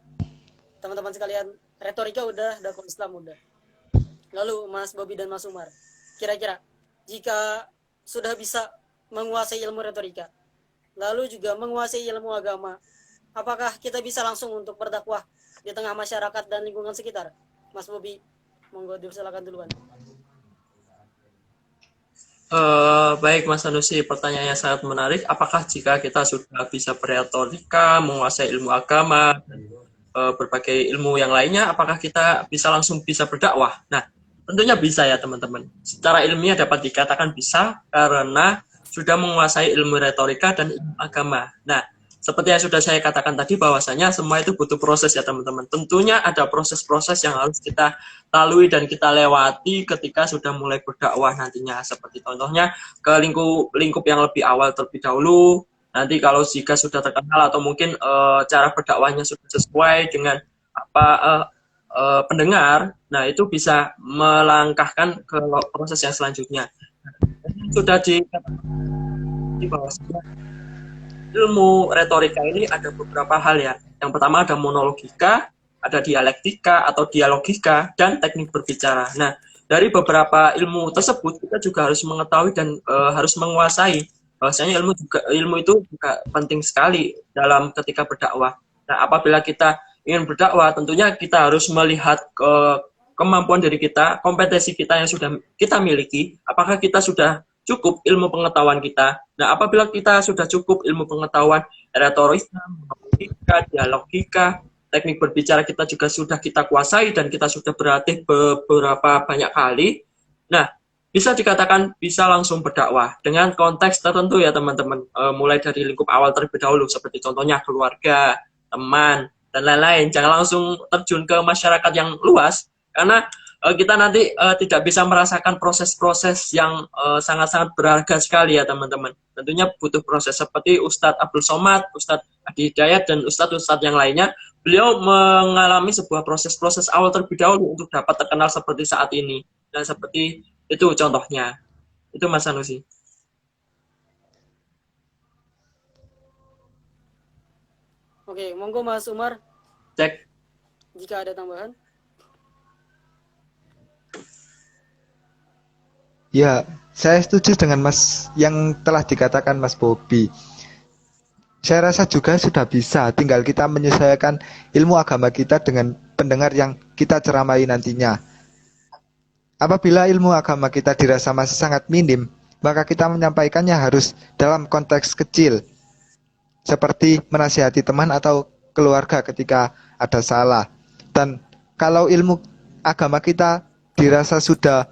Teman-teman sekalian, retorika udah, dakwah Islam udah. Lalu Mas Bobi dan Mas Umar, kira-kira jika sudah bisa menguasai ilmu retorika, lalu juga menguasai ilmu agama, apakah kita bisa langsung untuk berdakwah di tengah masyarakat dan lingkungan sekitar? Mas Bobi, monggo dipersilakan duluan. Baik Mas Sanusi, pertanyaannya sangat menarik. Apakah jika kita sudah bisa berretorika, menguasai ilmu agama, berbagai ilmu yang lainnya, apakah kita bisa langsung bisa berdakwah? Nah, tentunya bisa ya teman-teman. Secara ilmiah dapat dikatakan bisa karena sudah menguasai ilmu retorika dan ilmu agama. Nah, seperti yang sudah saya katakan tadi bahwasanya semua itu butuh proses ya teman-teman. Tentunya ada proses-proses yang harus kita lalui dan kita lewati ketika sudah mulai berdakwah nantinya. Seperti contohnya ke lingkup yang lebih awal terlebih dahulu. Nanti kalau jika sudah terkenal atau mungkin cara berdakwahnya sudah sesuai dengan apa pendengar, nah itu bisa melangkahkan ke proses yang selanjutnya. Sudah di bawah ilmu retorika ini ada beberapa hal ya. Yang pertama ada monologika, ada dialektika atau dialogika, dan teknik berbicara. Nah, dari beberapa ilmu tersebut kita juga harus mengetahui dan harus menguasai. Bahwasanya ilmu itu juga penting sekali dalam ketika berdakwah. Nah, apabila kita ingin berdakwah, tentunya kita harus melihat kemampuan dari kita, kompetensi kita yang sudah kita miliki, apakah kita sudah cukup ilmu pengetahuan kita. Nah, apabila kita sudah cukup ilmu pengetahuan retorika, monologika, dialogika, teknik berbicara kita juga sudah kita kuasai dan kita sudah berlatih beberapa banyak kali, nah, bisa dikatakan bisa langsung berdakwah dengan konteks tertentu ya teman-teman, mulai dari lingkup awal terlebih dahulu, seperti contohnya keluarga, teman, dan lain-lain. Jangan langsung terjun ke masyarakat yang luas, karena kita nanti tidak bisa merasakan proses-proses yang sangat-sangat berharga sekali ya teman-teman. Tentunya butuh proses seperti Ustadz Abdul Somad, Ustadz Adi Hidayat, dan Ustadz-Ustadz yang lainnya. Beliau mengalami sebuah proses-proses awal terlebih dahulu untuk dapat terkenal seperti saat ini. Dan seperti itu contohnya. Itu Mas Sanusi. Oke, monggo Mas Umar, Cek. jika ada tambahan. Ya, saya setuju dengan Mas yang telah dikatakan Mas Bobby. Saya rasa juga sudah bisa, tinggal kita menyesuaikan ilmu agama kita dengan pendengar yang kita ceramai nantinya. Apabila ilmu agama kita dirasa masih sangat minim, maka kita menyampaikannya harus dalam konteks kecil, seperti menasihati teman atau keluarga ketika ada salah. Dan kalau ilmu agama kita dirasa sudah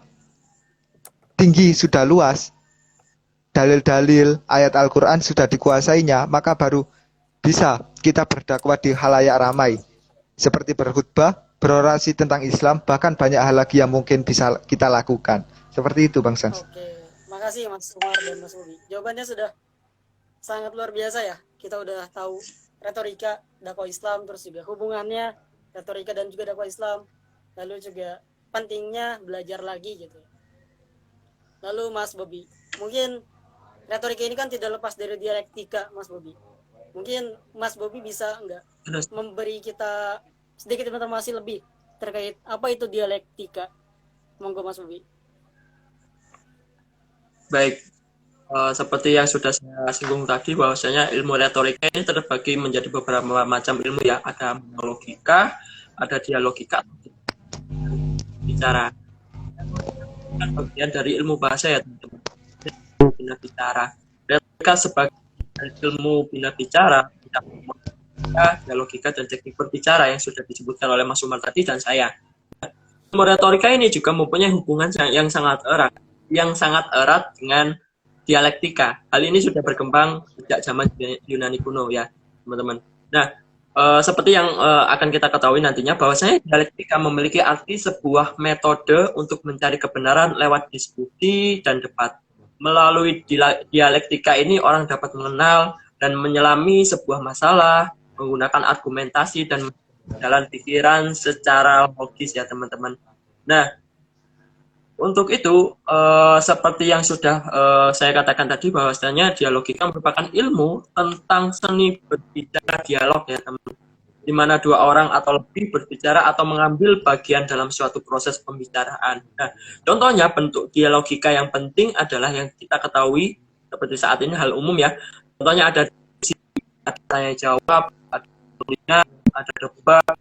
tinggi, sudah luas, dalil-dalil ayat Al-Quran sudah dikuasainya, maka baru bisa kita berdakwah di halayak ramai, seperti berkhutbah, berorasi tentang Islam, bahkan banyak hal lagi yang mungkin bisa kita lakukan. Seperti itu Bang Sans. Oke, makasih Mas Umar dan Mas Bobi. Jawabannya sudah sangat luar biasa ya. Kita udah tahu retorika dakwah Islam, terus juga hubungannya retorika dan juga dakwah Islam, lalu juga pentingnya belajar lagi gitu. Lalu Mas Bobi, mungkin retorika ini kan tidak lepas dari dialektika, Mas Bobi. Mungkin Mas Bobi bisa enggak memberi kita sedikit informasi lebih terkait apa itu dialektika? Monggo Mas Bobi. Baik. Seperti yang sudah saya singgung tadi, bahwasanya ilmu retorika ini terbagi menjadi beberapa macam ilmu ya. Ada monologika, ada dialogika, bicara. Dan bagian dari ilmu bahasa ya teman-teman. Bina bicara. Retorika sebagai ilmu bina bicara, dialogika dan teknik berbicara yang sudah disebutkan oleh Mas Umar tadi dan saya. Ilmu retorika ini juga mempunyai hubungan yang sangat erat dengan dialektika. Hal ini sudah berkembang sejak zaman Yunani kuno ya, teman-teman. Nah, seperti yang akan kita ketahui nantinya, bahwasanya dialektika memiliki arti sebuah metode untuk mencari kebenaran lewat diskusi dan debat. Melalui dialektika ini orang dapat mengenal dan menyelami sebuah masalah, menggunakan argumentasi dan jalan pikiran secara logis ya, teman-teman. Nah, untuk itu, seperti yang sudah saya katakan tadi, bahwasanya dialogika merupakan ilmu tentang seni berbicara dialog ya teman, di mana dua orang atau lebih berbicara atau mengambil bagian dalam suatu proses pembicaraan. Nah, contohnya bentuk dialogika yang penting adalah yang kita ketahui seperti saat ini hal umum ya. Contohnya ada tanya jawab, ada tulisan, ada debat,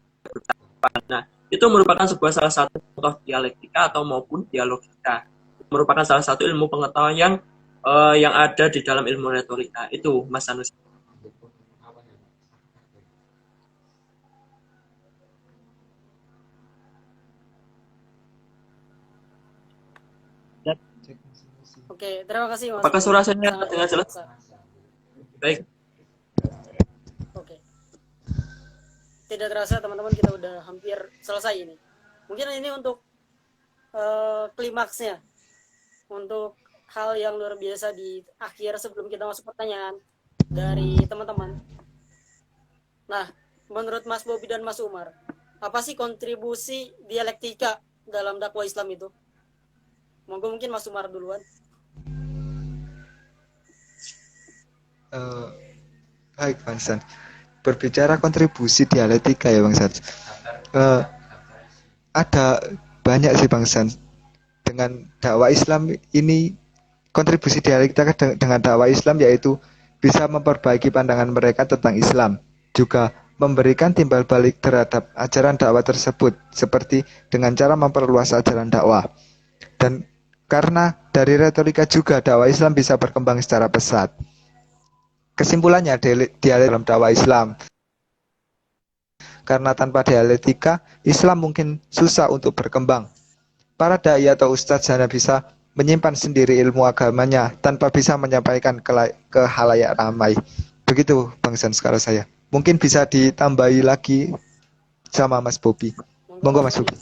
nah, itu merupakan salah satu contoh dialektika atau maupun dialogika. Merupakan salah satu ilmu pengetahuan yang ada di dalam ilmu retorika. Itu Mas Sanusi. Oke, terima kasih Mas. Apakah suara saya dengar jelas? Baik. Oke. Tidak terasa teman-teman, kita udah hampir selesai ini. Mungkin ini untuk klimaksnya, untuk hal yang luar biasa di akhir sebelum kita masuk pertanyaan dari teman-teman. Nah, menurut Mas Bobi dan Mas Umar, apa sih kontribusi dialektika dalam dakwah Islam itu? Monggo mungkin Mas Umar duluan. Baik Bang San. Berbicara kontribusi dialektika ya Bang San, ada banyak sih Bang San. Dengan dakwah Islam ini, kontribusi dialektika dengan dakwah Islam yaitu bisa memperbaiki pandangan mereka tentang Islam, juga memberikan timbal balik terhadap ajaran dakwah tersebut, seperti dengan cara memperluas ajaran dakwah. Dan karena dari retorika juga dakwah Islam bisa berkembang secara pesat. Kesimpulannya, dialektika dalam dakwah Islam, karena tanpa dialektika Islam mungkin susah untuk berkembang. Para dai atau ustadz hanya bisa menyimpan sendiri ilmu agamanya tanpa bisa menyampaikan ke halayak ramai. Begitu Bang San, sekarang saya. Mungkin bisa ditambahi lagi sama Mas Bobi. Monggo Mas Bobi.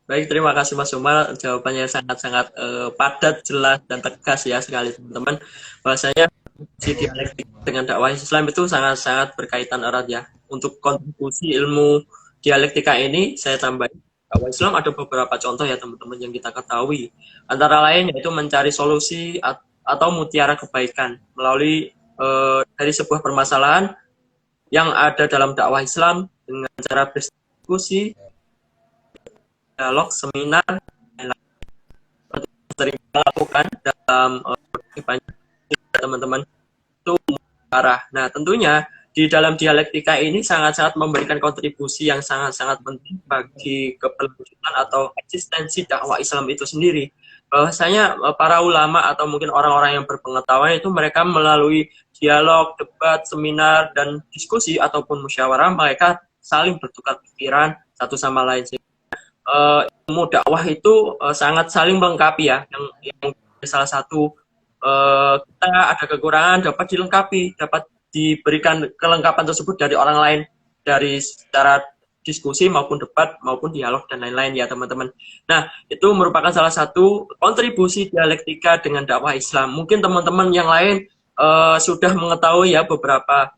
Baik, terima kasih Mas Umar. Jawabannya sangat-sangat padat, jelas, dan tegas ya sekali teman-teman. Bahwasanya si dialektik dengan dakwah Islam itu sangat-sangat berkaitan erat ya. Untuk kontribusi ilmu dialektika ini saya tambahin dakwah Islam ada beberapa contoh ya teman-teman yang kita ketahui. Antara lain yaitu mencari solusi atau mutiara kebaikan melalui dari sebuah permasalahan yang ada dalam dakwah Islam dengan cara berdiskusi, dialog, seminar, dan sering dilakukan dalam banyak teman-teman itu arah. Nah, tentunya di dalam dialektika ini sangat-sangat memberikan kontribusi yang sangat-sangat penting bagi keberlanjutan atau eksistensi dakwah Islam itu sendiri. Bahwasanya para ulama atau mungkin orang-orang yang berpengetahuan itu mereka melalui dialog, debat, seminar, dan diskusi ataupun musyawarah mereka saling bertukar pikiran satu sama lain. Ilmu dakwah itu sangat saling melengkapi ya. Yang salah satu kita ada kekurangan dapat dilengkapi, dapat diberikan kelengkapan tersebut dari orang lain, dari secara diskusi maupun debat maupun dialog dan lain-lain ya teman-teman. Nah, itu merupakan salah satu kontribusi dialektika dengan dakwah Islam. Mungkin teman-teman yang lain sudah mengetahui ya beberapa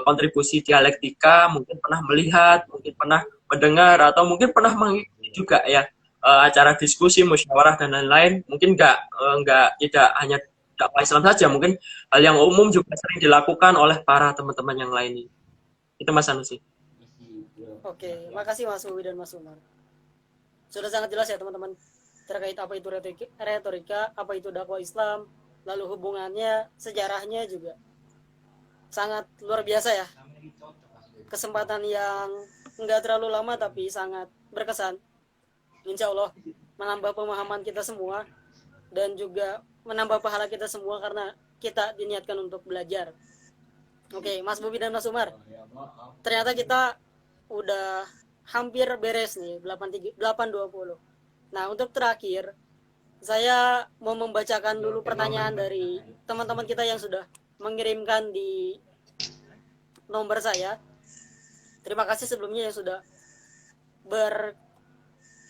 kontribusi dialektika, mungkin pernah melihat, mungkin pernah mendengar, atau mungkin pernah mengikuti juga ya acara diskusi, musyawarah dan lain-lain. Mungkin tidak hanya dakwah Islam saja, mungkin hal yang umum juga sering dilakukan oleh para teman-teman yang lain. Itu Mas Sanusi. Oke, makasih Mas Bobi dan Mas Umar. Sudah sangat jelas ya teman-teman terkait apa itu retorika, apa itu dakwah Islam, lalu hubungannya, sejarahnya juga sangat luar biasa ya. Kesempatan yang enggak terlalu lama tapi sangat berkesan. Insya Allah menambah pemahaman kita semua dan juga menambah pahala kita semua karena kita diniatkan untuk belajar. Oke, Mas Bobi dan Mas Umar. Ternyata kita udah hampir beres nih 8.20. Nah, untuk terakhir saya mau membacakan dulu pertanyaan dari teman-teman kita yang sudah mengirimkan di nomor saya. Terima kasih sebelumnya yang sudah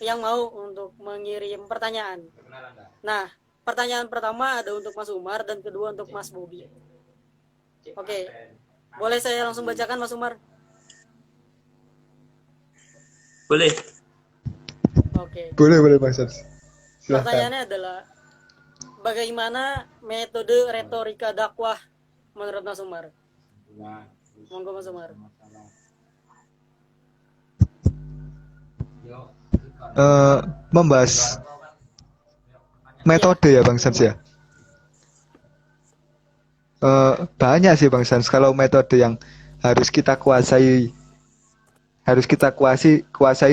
yang mau untuk mengirim pertanyaan. Nah, pertanyaan pertama ada untuk Mas Umar dan kedua untuk Mas Bobi. Oke, boleh saya langsung bacakan Mas Umar? Boleh. Oke. Boleh Mas. Silahkan. Pertanyaannya adalah bagaimana metode retorika dakwah menurut Mas Umar? Monggo Mas Umar. Membahas metode ya Bang Sans ya. Banyak sih Bang Sans kalau metode yang harus kita kuasai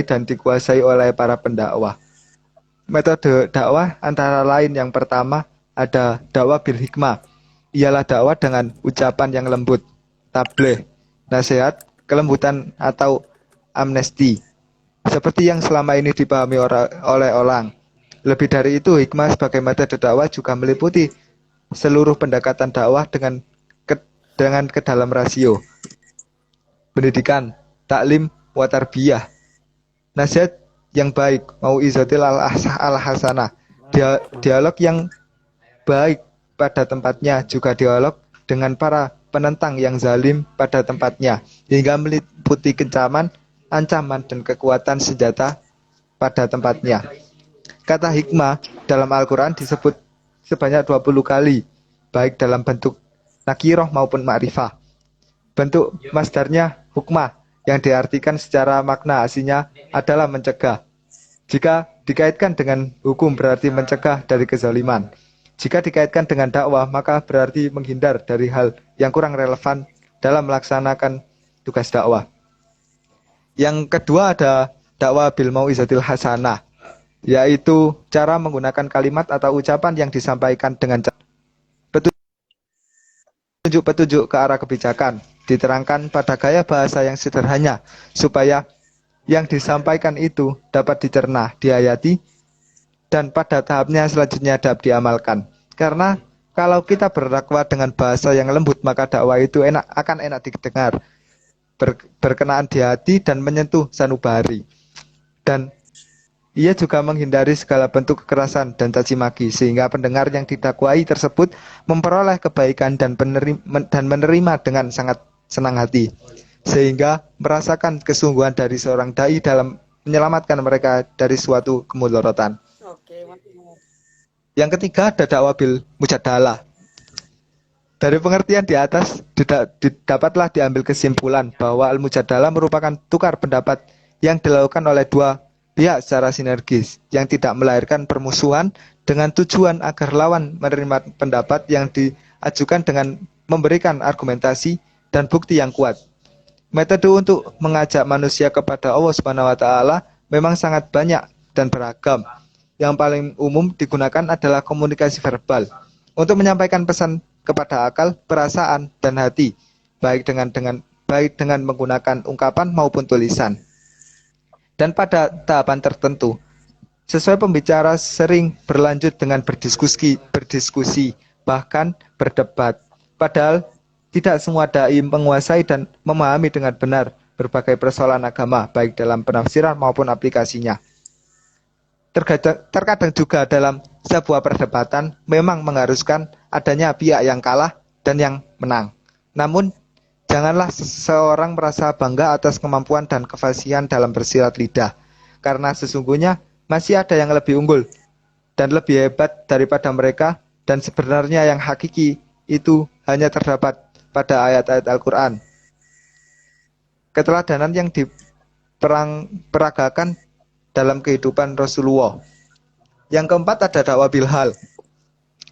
dan dikuasai oleh para pendakwah. Metode dakwah antara lain yang pertama ada dakwah bil hikmah. Ialah dakwah dengan ucapan yang lembut, tabligh, nasihat, kelembutan atau amnesti. Seperti yang selama ini dipahami oleh orang. Lebih dari itu, hikmah sebagai metode dakwah juga meliputi seluruh pendekatan dakwah dengan ke dalam rasio pendidikan, taklim, wa tarbiyah. Nasihat yang baik, mau izatil al-hasanah. Dialog yang baik pada tempatnya, juga dialog dengan para penentang yang zalim pada tempatnya, hingga meliputi kecaman, ancaman, dan kekuatan senjata pada tempatnya. Kata hikmah dalam Al-Quran disebut sebanyak 20 kali, baik dalam bentuk nakiroh maupun ma'rifah. Bentuk masdarnya hukmah, yang diartikan secara makna aslinya adalah mencegah. Jika dikaitkan dengan hukum berarti mencegah dari kezaliman. Jika dikaitkan dengan dakwah maka berarti menghindar dari hal yang kurang relevan dalam melaksanakan tugas dakwah. Yang kedua ada dakwah bil mau'izatil hasanah, yaitu cara menggunakan kalimat atau ucapan yang disampaikan dengan petunjuk-petunjuk ke arah kebijakan, diterangkan pada gaya bahasa yang sederhana supaya yang disampaikan itu dapat dicerna, dihayati, dan pada tahapnya selanjutnya dapat diamalkan. Karena kalau kita berdakwah dengan bahasa yang lembut, maka dakwah itu akan enak didengar, berkenaan di hati dan menyentuh sanubari. Dan ia juga menghindari segala bentuk kekerasan dan caci maki, sehingga pendengar yang didakwai tersebut memperoleh kebaikan dan menerima dengan sangat senang hati, sehingga merasakan kesungguhan dari seorang dai dalam menyelamatkan mereka dari suatu kemudorotan. Oke, mantap. Yang ketiga ada dakwah bil mujadalah. Dari pengertian di atas dapatlah diambil kesimpulan bahwa al-mujadalah merupakan tukar pendapat yang dilakukan oleh dua pihak secara sinergis yang tidak melahirkan permusuhan, dengan tujuan agar lawan menerima pendapat yang diajukan dengan memberikan argumentasi dan bukti yang kuat. Metode untuk mengajak manusia kepada Allah Subhanahu wa taala memang sangat banyak dan beragam. Yang paling umum digunakan adalah komunikasi verbal untuk menyampaikan pesan kepada akal, perasaan, dan hati, baik dengan menggunakan ungkapan maupun tulisan. Dan pada tahapan tertentu, sesuai pembicara sering berlanjut dengan berdiskusi, bahkan berdebat. Padahal tidak semua dai menguasai dan memahami dengan benar berbagai persoalan agama, baik dalam penafsiran maupun aplikasinya. Terkadang juga dalam sebuah perdebatan memang mengharuskan adanya pihak yang kalah dan yang menang. Namun, janganlah seseorang merasa bangga atas kemampuan dan kefasihan dalam bersilat lidah, karena sesungguhnya masih ada yang lebih unggul dan lebih hebat daripada mereka, dan sebenarnya yang hakiki itu hanya terdapat pada ayat-ayat Al-Quran. Keteladanan yang diperagakan dalam kehidupan Rasulullah. Yang keempat ada dakwah bilhal.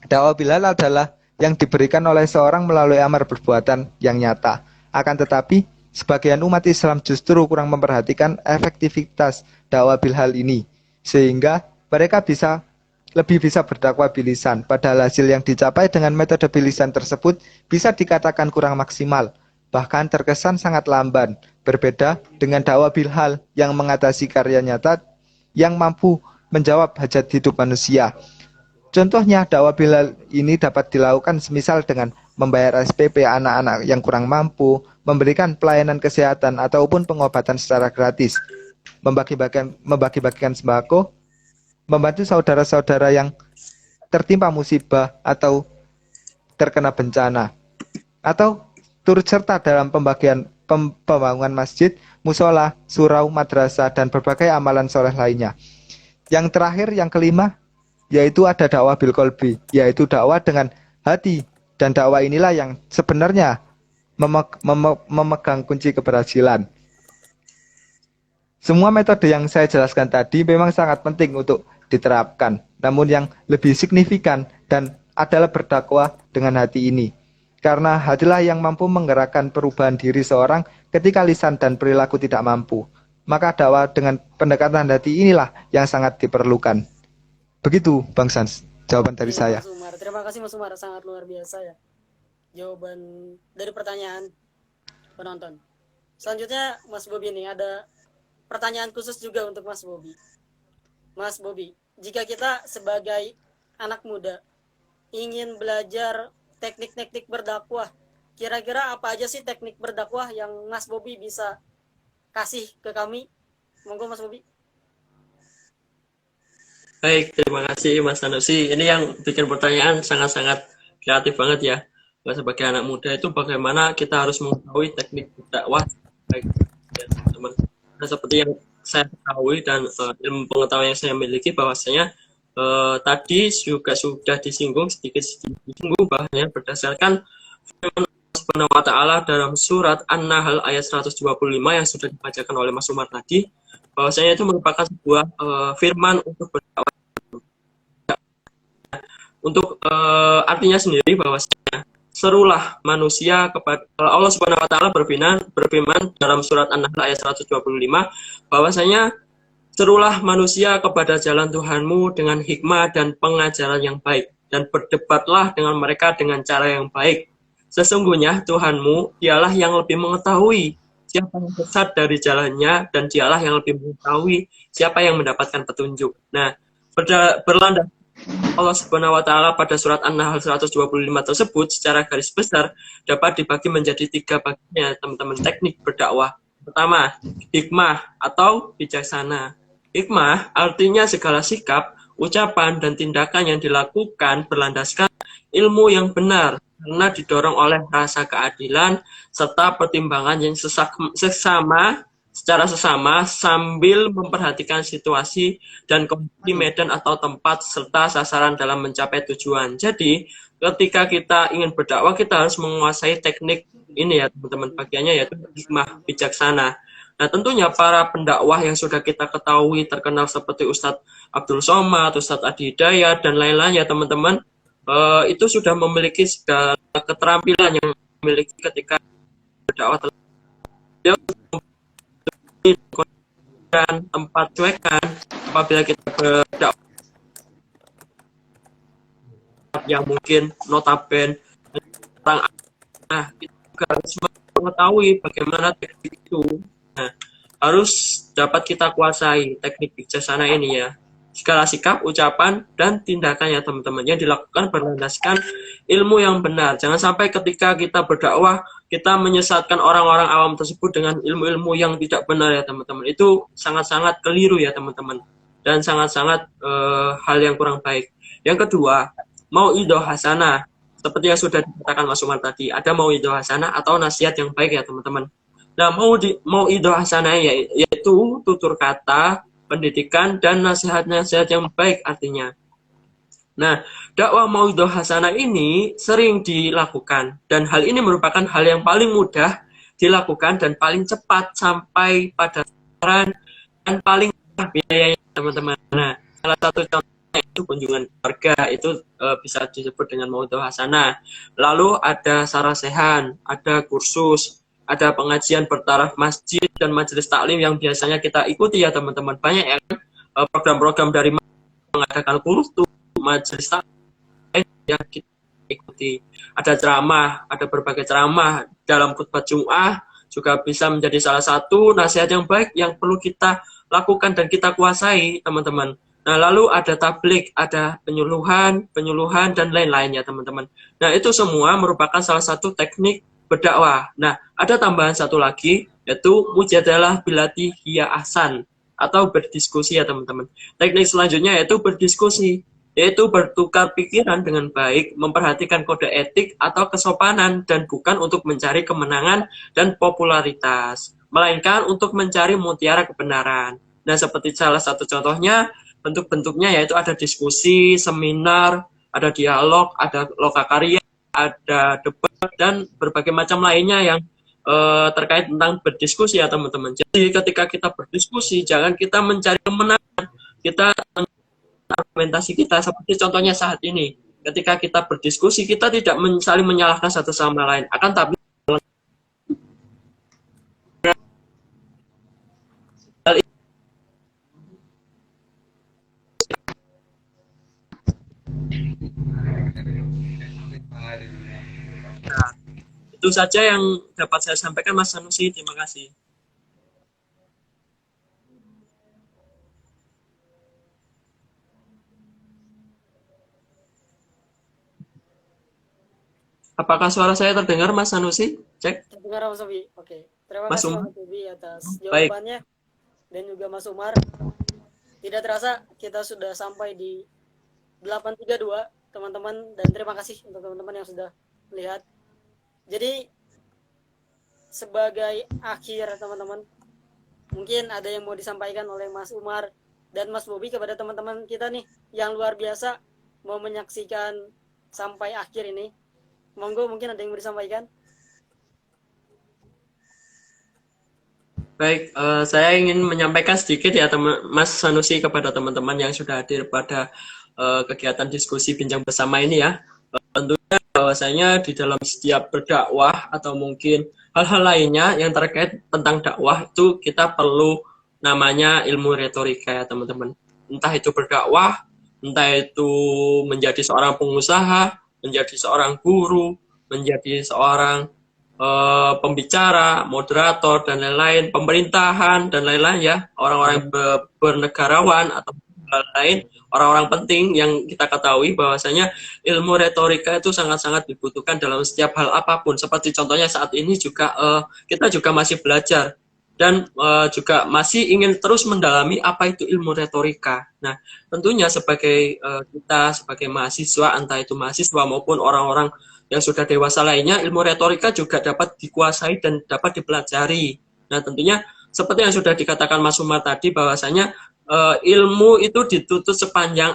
Dakwah bilhal adalah yang diberikan oleh seorang melalui amar perbuatan yang nyata. Akan tetapi, sebagian umat Islam justru kurang memperhatikan efektivitas dakwah bilhal ini, sehingga mereka lebih bisa berdakwah bilisan. Padahal hasil yang dicapai dengan metode bilisan tersebut bisa dikatakan kurang maksimal, bahkan terkesan sangat lamban. Berbeda dengan dakwah bilhal yang mengatasi karya nyata yang mampu menjawab hajat hidup manusia. Contohnya, dakwah bilhal ini dapat dilakukan semisal dengan membayar SPP anak-anak yang kurang mampu, memberikan pelayanan kesehatan ataupun pengobatan secara gratis, membagi-bagikan sembako, membantu saudara-saudara yang tertimpa musibah atau terkena bencana, atau turut serta dalam pembangunan masjid, musola, surau, madrasah, dan berbagai amalan soleh lainnya. Yang terakhir, yang kelima, yaitu ada dakwah bil qalbi, yaitu dakwah dengan hati, dan dakwah inilah yang sebenarnya memegang kunci keberhasilan. Semua metode yang saya jelaskan tadi memang sangat penting untuk diterapkan, namun yang lebih signifikan dan adalah berdakwah dengan hati ini. Karena hatilah yang mampu menggerakkan perubahan diri seorang ketika lisan dan perilaku tidak mampu. Maka dakwah dengan pendekatan hati inilah yang sangat diperlukan. Begitu Bang Sans, jawaban dari saya. Mas Umar. Terima kasih Mas Umar, sangat luar biasa ya jawaban dari pertanyaan penonton. Selanjutnya Mas Bobi nih, ada pertanyaan khusus juga untuk Mas Bobi. Mas Bobi, jika kita sebagai anak muda ingin belajar teknik-teknik berdakwah, kira-kira apa aja sih teknik berdakwah yang Mas Bobi bisa kasih ke kami? Monggo Mas Bobi. Baik, terima kasih Mas Sanusi. Ini yang bikin pertanyaan sangat-sangat kreatif banget ya. Sebagai anak muda itu bagaimana kita harus mengetahui teknik berdakwah. Baik, ya, teman-teman. Nah, seperti yang saya ketahui dan ilmu pengetahuan yang saya miliki, bahwasanya tadi juga sudah disinggung sedikit bahwasanya berdasarkan firman Allah Subhanahu wa taala dalam surat An-Nahl ayat 125 yang sudah dibacakan oleh Mas Umar tadi, bahwasanya itu merupakan sebuah firman untuk berdakwah. Untuk artinya sendiri bahwasanya serulah manusia kepada Allah Subhanahu wa taala berfirman dalam surat An-Nahl ayat 125 bahwasanya serulah manusia kepada jalan Tuhanmu dengan hikmah dan pengajaran yang baik, dan berdebatlah dengan mereka dengan cara yang baik. Sesungguhnya Tuhanmu dialah yang lebih mengetahui siapa yang sesat dari jalannya, dan dialah yang lebih mengetahui siapa yang mendapatkan petunjuk. Nah, berlandaskan Allah Subhanahu wa taala pada surat An-Nahl 125 tersebut secara garis besar dapat dibagi menjadi 3 bagian, teman-teman, teknik berdakwah. Pertama, hikmah atau bijaksana. Hikmah artinya segala sikap, ucapan, dan tindakan yang dilakukan berlandaskan ilmu yang benar karena didorong oleh rasa keadilan serta pertimbangan yang secara sesama sambil memperhatikan situasi dan kondisi medan atau tempat serta sasaran dalam mencapai tujuan. Jadi, ketika kita ingin berdakwah, kita harus menguasai teknik ini ya, teman-teman, bagiannya yaitu hikmah bijaksana. Nah, tentunya para pendakwah yang sudah kita ketahui terkenal seperti Ustadz Abdul Somad, Ustadz Adi Hidayat, dan lain-lain ya, teman-teman, itu sudah memiliki segala keterampilan yang memiliki ketika berdakwah. Dia dan tempat cuekan apabila kita berdakwah yang mungkin notaben tentang kita juga harus mengetahui bagaimana teknik itu. Nah, harus dapat kita kuasai teknik bijaksana ini ya. Segala sikap, ucapan, dan tindakan ya teman-teman yang dilakukan berlandaskan ilmu yang benar. Jangan sampai ketika kita berdakwah kita menyesatkan orang-orang awam tersebut dengan ilmu-ilmu yang tidak benar ya teman-teman. Itu sangat-sangat keliru ya teman-teman. Dan sangat-sangat hal yang kurang baik. Yang kedua, mau'idhah hasanah. Seperti yang sudah dikatakan Mas Umar tadi, ada mau'idhah hasanah atau nasihat yang baik ya teman-teman. Nah, mau'idhah hasanah yaitu tutur kata, pendidikan, dan nasihat-nasihat yang baik artinya. Nah, dakwah mau'idhah hasanah ini sering dilakukan dan hal ini merupakan hal yang paling mudah dilakukan dan paling cepat sampai pada sasaran dan paling murah biayanya teman-teman. Nah, salah satu contohnya itu kunjungan keluarga itu bisa disebut dengan mau'idhah hasanah. Lalu ada sarasehan, ada kursus, ada pengajian bertaraf masjid dan majelis taklim yang biasanya kita ikuti ya teman-teman. Banyak yang program-program dari mengadakan kultus, majelis taklim yang kita ikuti. Ada ceramah, ada berbagai ceramah dalam khutbah Jum'ah juga bisa menjadi salah satu nasihat yang baik yang perlu kita lakukan dan kita kuasai teman-teman. Nah, lalu ada tablik, ada penyuluhan dan lain-lain ya teman-teman. Nah, itu semua merupakan salah satu teknik berdakwah. Nah, ada tambahan satu lagi yaitu mujadalah bilati hiya ahsan atau berdiskusi ya teman-teman. Teknik selanjutnya yaitu berdiskusi, yaitu bertukar pikiran dengan baik, memperhatikan kode etik atau kesopanan dan bukan untuk mencari kemenangan dan popularitas, melainkan untuk mencari mutiara kebenaran. Nah, seperti salah satu contohnya, bentuk-bentuknya yaitu ada diskusi, seminar, ada dialog, ada lokakarya, ada debat, dan berbagai macam lainnya yang terkait tentang berdiskusi ya teman-teman. Jadi ketika kita berdiskusi, jangan kita mencari kemenangan, kita argumentasi kita seperti contohnya saat ini. Ketika kita berdiskusi, kita tidak saling menyalahkan satu sama lain, akan tapi nah, itu saja yang dapat saya sampaikan Mas Sanusi. Terima kasih. Apakah suara saya terdengar, Mas Sanusi? Cek. Terdengar Mas Sobi. Oke. Terima Mas kasih Umar. Mas Sobi atas Baik. jawabannya dan juga Mas Umar. Tidak terasa kita sudah sampai di 832 teman-teman, dan terima kasih untuk teman-teman yang sudah melihat. Jadi sebagai akhir teman-teman, mungkin ada yang mau disampaikan oleh Mas Umar dan Mas Bobi kepada teman-teman kita nih yang luar biasa mau menyaksikan sampai akhir ini. Monggo, mungkin ada yang mau disampaikan. Baik, saya ingin menyampaikan sedikit ya Mas Sanusi kepada teman-teman yang sudah hadir pada kegiatan diskusi bincang bersama ini ya. Tentunya bahwasanya di dalam setiap berdakwah atau mungkin hal-hal lainnya yang terkait tentang dakwah itu kita perlu namanya ilmu retorika ya teman-teman. Entah itu berdakwah, entah itu menjadi seorang pengusaha, menjadi seorang guru, menjadi seorang pembicara, moderator, dan lain-lain, pemerintahan, dan lain-lain ya, orang-orang bernegarawan atau hal lain, orang-orang penting yang kita ketahui bahwasanya ilmu retorika itu sangat-sangat dibutuhkan dalam setiap hal apapun. Seperti contohnya saat ini juga kita juga masih belajar dan juga masih ingin terus mendalami apa itu ilmu retorika. Nah, tentunya sebagai kita sebagai mahasiswa, entah itu mahasiswa maupun orang-orang yang sudah dewasa lainnya, ilmu retorika juga dapat dikuasai dan dapat dipelajari. Nah, tentunya seperti yang sudah dikatakan Mas Umar tadi, bahwasanya ilmu itu dituntut sepanjang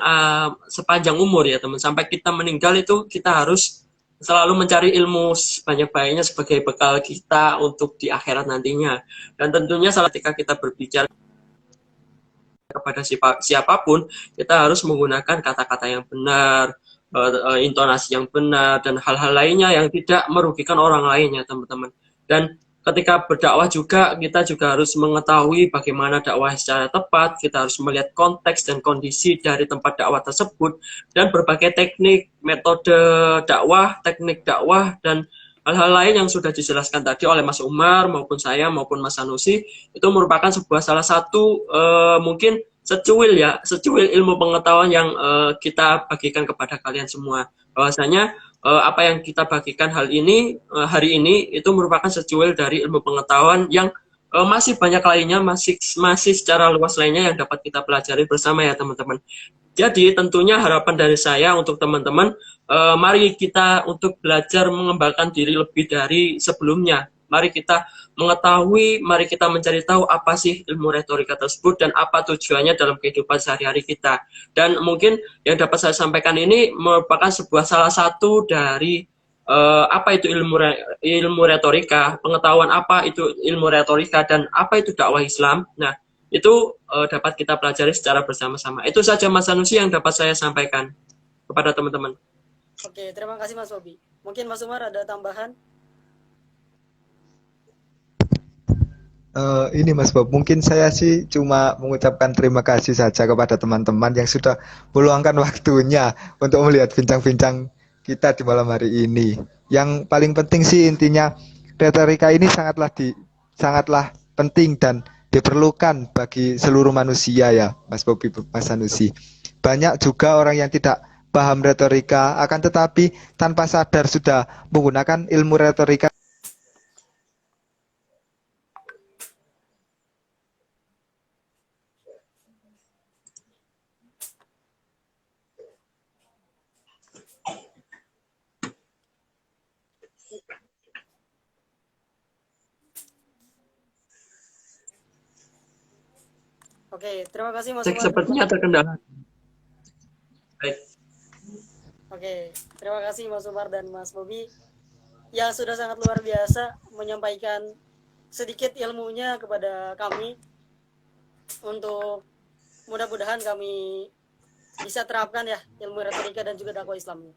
umur ya teman. Sampai kita meninggal itu kita harus selalu mencari ilmu sebanyak-banyaknya sebagai bekal kita untuk di akhirat nantinya. Dan tentunya ketika kita berbicara kepada siapapun, kita harus menggunakan kata-kata yang benar, intonasi yang benar, dan hal-hal lainnya yang tidak merugikan orang lain ya teman-teman. Dan ketika berdakwah juga, kita juga harus mengetahui bagaimana dakwah secara tepat, kita harus melihat konteks dan kondisi dari tempat dakwah tersebut, dan berbagai teknik, metode dakwah, teknik dakwah, dan hal-hal lain yang sudah dijelaskan tadi oleh Mas Umar, maupun saya, maupun Mas Sanusi, itu merupakan sebuah salah satu mungkin secuil ilmu pengetahuan yang kita bagikan kepada kalian semua. Bahwasanya apa yang kita bagikan hari ini itu merupakan secuil dari ilmu pengetahuan yang masih banyak lainnya, masih secara luas lainnya yang dapat kita pelajari bersama ya teman-teman. Jadi tentunya harapan dari saya untuk teman-teman, mari kita untuk belajar mengembangkan diri lebih dari sebelumnya. Mari kita mengetahui, mari kita mencari tahu apa sih ilmu retorika tersebut dan apa tujuannya dalam kehidupan sehari-hari kita. Dan mungkin yang dapat saya sampaikan ini merupakan sebuah salah satu dari apa itu ilmu retorika, pengetahuan apa itu ilmu retorika dan apa itu dakwah Islam. Nah, itu dapat kita pelajari secara bersama-sama. Itu saja Mas Sanusi yang dapat saya sampaikan kepada teman-teman. Oke, terima kasih Mas Bobi. Mungkin Mas Umar ada tambahan? Ini Mas Bob, mungkin saya sih cuma mengucapkan terima kasih saja kepada teman-teman yang sudah meluangkan waktunya untuk melihat bincang-bincang kita di malam hari ini. Yang paling penting sih intinya retorika ini sangatlah penting dan diperlukan bagi seluruh manusia ya, Mas Bobi, Mas Sanusi. Banyak juga orang yang tidak paham retorika, akan tetapi tanpa sadar sudah menggunakan ilmu retorika. Oke, terima kasih Mas Cek Umar. sepertinya terkendala. Baik. Oke, terima kasih Mas Umar dan Mas Bobi yang sudah sangat luar biasa menyampaikan sedikit ilmunya kepada kami untuk mudah-mudahan kami bisa terapkan ya ilmu retorika dan juga dakwah Islamnya.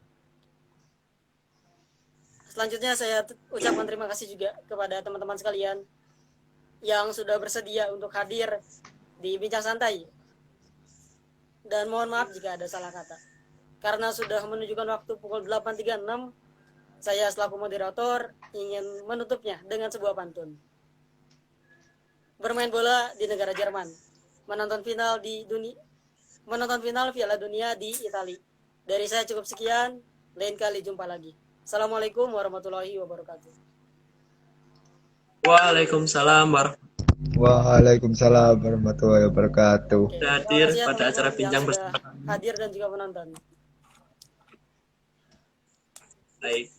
Selanjutnya saya ucapkan terima kasih juga kepada teman-teman sekalian yang sudah bersedia untuk hadir di Bincang Santai. Dan mohon maaf jika ada salah kata. Karena sudah menunjukkan waktu pukul 8.36, saya selaku moderator ingin menutupnya dengan sebuah pantun. Bermain bola di negara Jerman, menonton final Piala Dunia di Italia. Dari saya cukup sekian, lain kali jumpa lagi. Assalamualaikum warahmatullahi wabarakatuh. Waalaikumsalam Waalaikumsalam warahmatullahi wabarakatuh. Oke, hadir terima kasih ya, pada teman-teman acara yang bincang sudah bersama. hadir dan juga menonton. Baik.